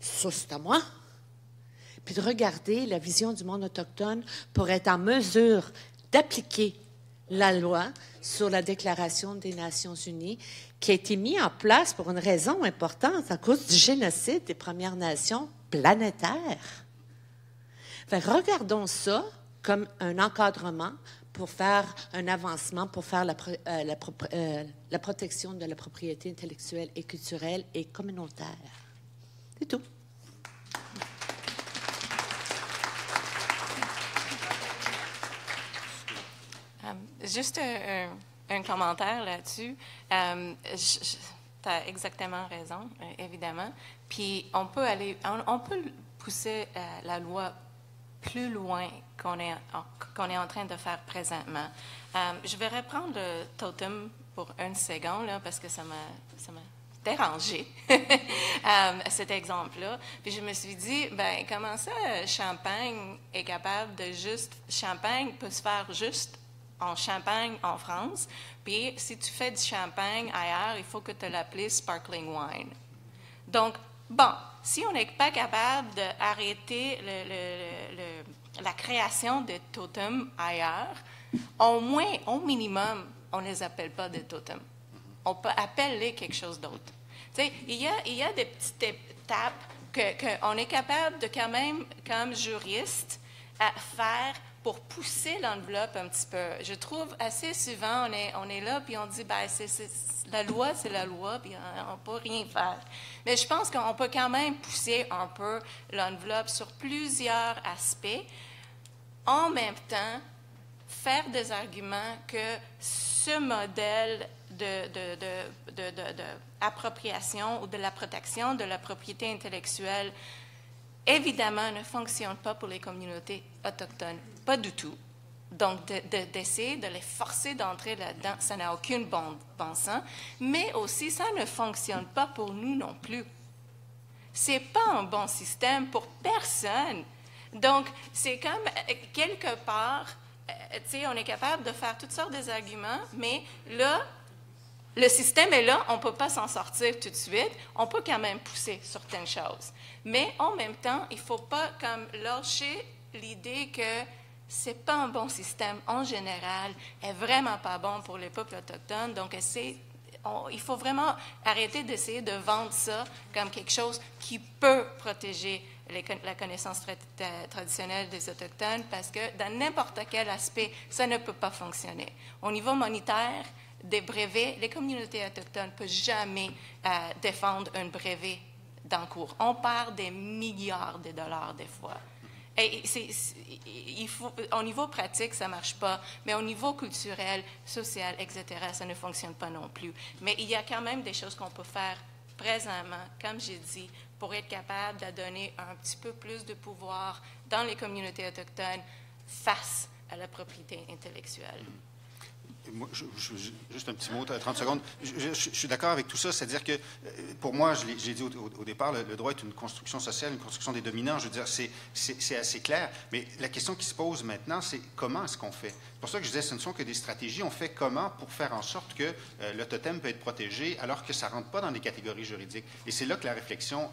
ça c'est à moi, puis de regarder la vision du monde autochtone pour être en mesure d'appliquer la loi sur la Déclaration des Nations unies qui a été mise en place pour une raison importante, à cause du génocide des Premières Nations planétaires. Regardons ça comme un encadrement pour faire un avancement, pour faire la protection de la propriété intellectuelle et culturelle et communautaire. C'est tout. Juste un commentaire là-dessus. Tu as exactement raison, évidemment. Puis on peut pousser la loi plus loin qu'on est en train de faire présentement. Je vais reprendre le totem pour une seconde, là, parce que ça m'a dérangé, cet exemple-là. Puis je me suis dit, ben comment ça, Champagne est capable de Champagne peut se faire juste en Champagne, en France, puis si tu fais du champagne ailleurs, il faut que tu l'appelles sparkling wine. Donc, bon, si on n'est pas capable d'arrêter la création de totems ailleurs, au moins, au minimum, on ne les appelle pas des totems. On peut appeler quelque chose d'autre. Tu sais, il y a des petites étapes qu'on est capable de quand même, comme juriste, à faire pour pousser l'enveloppe un petit peu. Je trouve assez souvent, on est là, puis on dit, ben, la loi, c'est la loi, puis on ne peut rien faire. Mais je pense qu'on peut quand même pousser un peu l'enveloppe sur plusieurs aspects, en même temps, faire des arguments que ce modèle d'appropriation ou de la protection de la propriété intellectuelle, évidemment, ne fonctionne pas pour les communautés autochtones. Pas du tout. Donc, d'essayer de les forcer d'entrer là-dedans, ça n'a aucun bon sens. Mais aussi, ça ne fonctionne pas pour nous non plus. C'est pas un bon système pour personne. Donc, c'est comme, quelque part, tu sais, on est capable de faire toutes sortes d'arguments, mais là, le système est là, on ne peut pas s'en sortir tout de suite. On peut quand même pousser certaines choses. Mais en même temps, il ne faut pas comme lâcher l'idée que ce n'est pas un bon système en général, n'est vraiment pas bon pour les peuples autochtones. Donc, il faut vraiment arrêter d'essayer de vendre ça comme quelque chose qui peut protéger la connaissance traditionnelle des Autochtones, parce que dans n'importe quel aspect, ça ne peut pas fonctionner. Au niveau monétaire, des brevets, les communautés autochtones ne peuvent jamais défendre un brevet dans cours. On parle des milliards de dollars des fois. Et au niveau pratique, ça ne marche pas, mais au niveau culturel, social, etc., ça ne fonctionne pas non plus. Mais il y a quand même des choses qu'on peut faire présentement, comme j'ai dit, pour être capable de donner un petit peu plus de pouvoir dans les communautés autochtones face à la propriété intellectuelle. Moi, juste un petit mot, 30 secondes. Je suis d'accord avec tout ça, c'est-à-dire que, pour moi, j'ai dit au départ, le droit est une construction sociale, une construction des dominants. Je veux dire, c'est assez clair. Mais la question qui se pose maintenant, c'est comment est-ce qu'on fait? C'est pour ça que je disais, ce ne sont que des stratégies. On fait comment pour faire en sorte que le totem peut être protégé alors que ça ne rentre pas dans des catégories juridiques? Et c'est là que la réflexion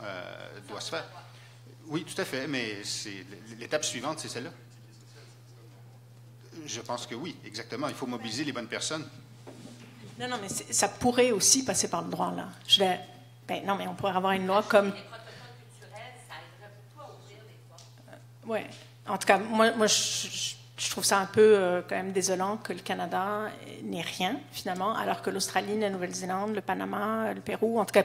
doit se faire. Oui, tout à fait, mais l'étape suivante, c'est celle-là. Je pense que oui, exactement. Il faut mobiliser les bonnes personnes. Non, mais ça pourrait aussi passer par le droit, là. Non, mais on pourrait avoir une loi comme... Les protocoles culturels, ça aiderait beaucoup à ouvrir des fois. Oui. En tout cas, moi je trouve ça un peu quand même désolant que le Canada n'ait rien, finalement, alors que l'Australie, la Nouvelle-Zélande, le Panama, le Pérou, en tout cas,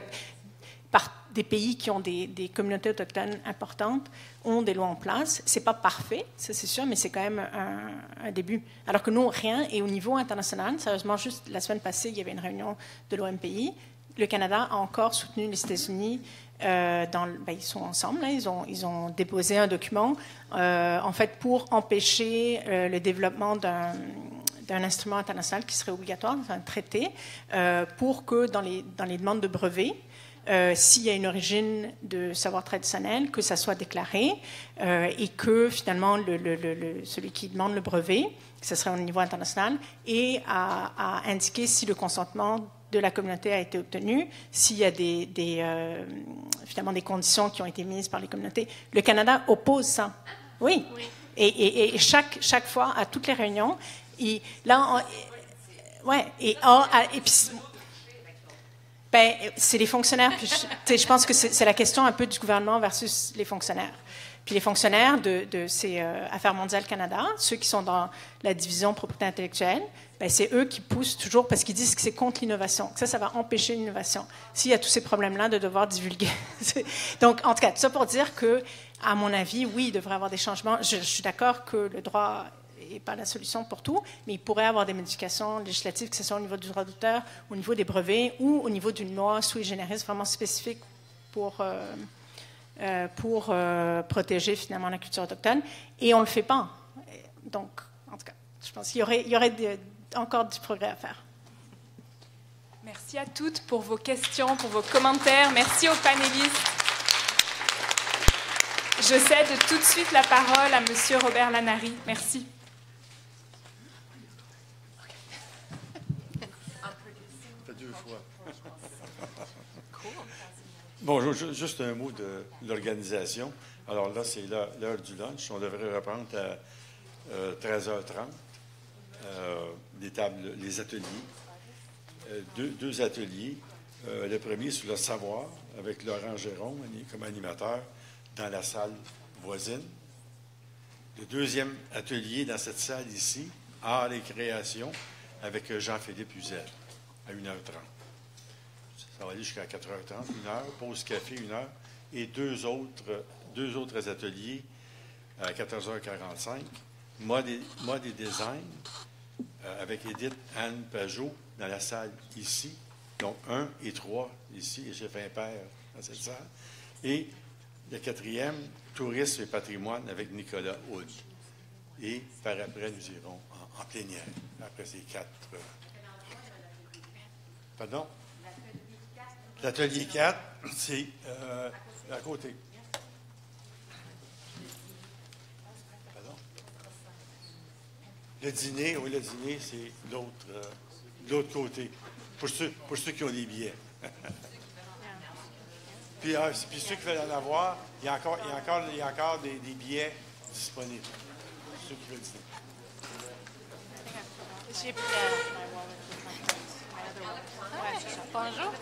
des pays qui ont des communautés autochtones importantes ont des lois en place. Ce n'est pas parfait, ça c'est sûr, mais c'est quand même un début. Alors que nous, rien. Et au niveau international, sérieusement, juste la semaine passée, il y avait une réunion de l'OMPI. Le Canada a encore soutenu les États-Unis. Ils sont ensemble, là, ils ont déposé un document en fait pour empêcher le développement d'un instrument international qui serait obligatoire, un traité, pour que dans les demandes de brevets, s'il y a une origine de savoir traditionnel, que ça soit déclaré et que finalement celui qui demande le brevet, ce serait au niveau international, et à indiquer si le consentement de la communauté a été obtenu, s'il y a finalement des conditions qui ont été mises par les communautés. Le Canada oppose ça. Oui. Et chaque fois, à toutes les réunions, puis c'est les fonctionnaires. Puis je pense que c'est la question un peu du gouvernement versus les fonctionnaires. Puis les fonctionnaires de ces Affaires mondiales Canada, ceux qui sont dans la division propriété intellectuelle, c'est eux qui poussent toujours parce qu'ils disent que c'est contre l'innovation, que ça va empêcher l'innovation. S'il y a tous ces problèmes-là, de devoir divulguer. Donc, en tout cas, tout ça pour dire que, à mon avis, oui, il devrait y avoir des changements. Je suis d'accord que le droit n'est pas la solution pour tout, mais il pourrait y avoir des modifications législatives, que ce soit au niveau du droit d'auteur, au niveau des brevets ou au niveau d'une loi sui generis vraiment spécifique pour protéger finalement la culture autochtone. Et on ne le fait pas. Donc, en tout cas, je pense qu'il y aurait encore du progrès à faire. Merci à toutes pour vos questions, pour vos commentaires. Merci aux panélistes. Je cède tout de suite la parole à M. Robert Lanary. Merci. Deux fois. Bonjour, juste un mot de l'organisation. Alors là, c'est l'heure du lunch. On devrait reprendre à 13h30 les ateliers. Deux ateliers. Le premier sur le savoir, avec Laurent Géron comme animateur dans la salle voisine. Le deuxième atelier dans cette salle ici, Art et création, avec Jean-Philippe Uzel, à 1h30. Ça va aller jusqu'à 4h30, 1h, pause café, 1h, et deux autres ateliers à 14h45. Mode et design, avec Edith Anne Pajot dans la salle ici. Donc, 1 et 3 ici, et chef impair dans cette salle. Et le quatrième, tourisme et patrimoine avec Nicolas Hood. Et par après, nous irons en plénière, après ces 4. Pardon? L'atelier 4, c'est à côté. Pardon? Le dîner, oui, le dîner, c'est de l'autre côté, pour ceux qui ont des billets. Puis ceux qui veulent en avoir, il y a encore des billets disponibles. Ceux qui veulent dîner. Bonjour.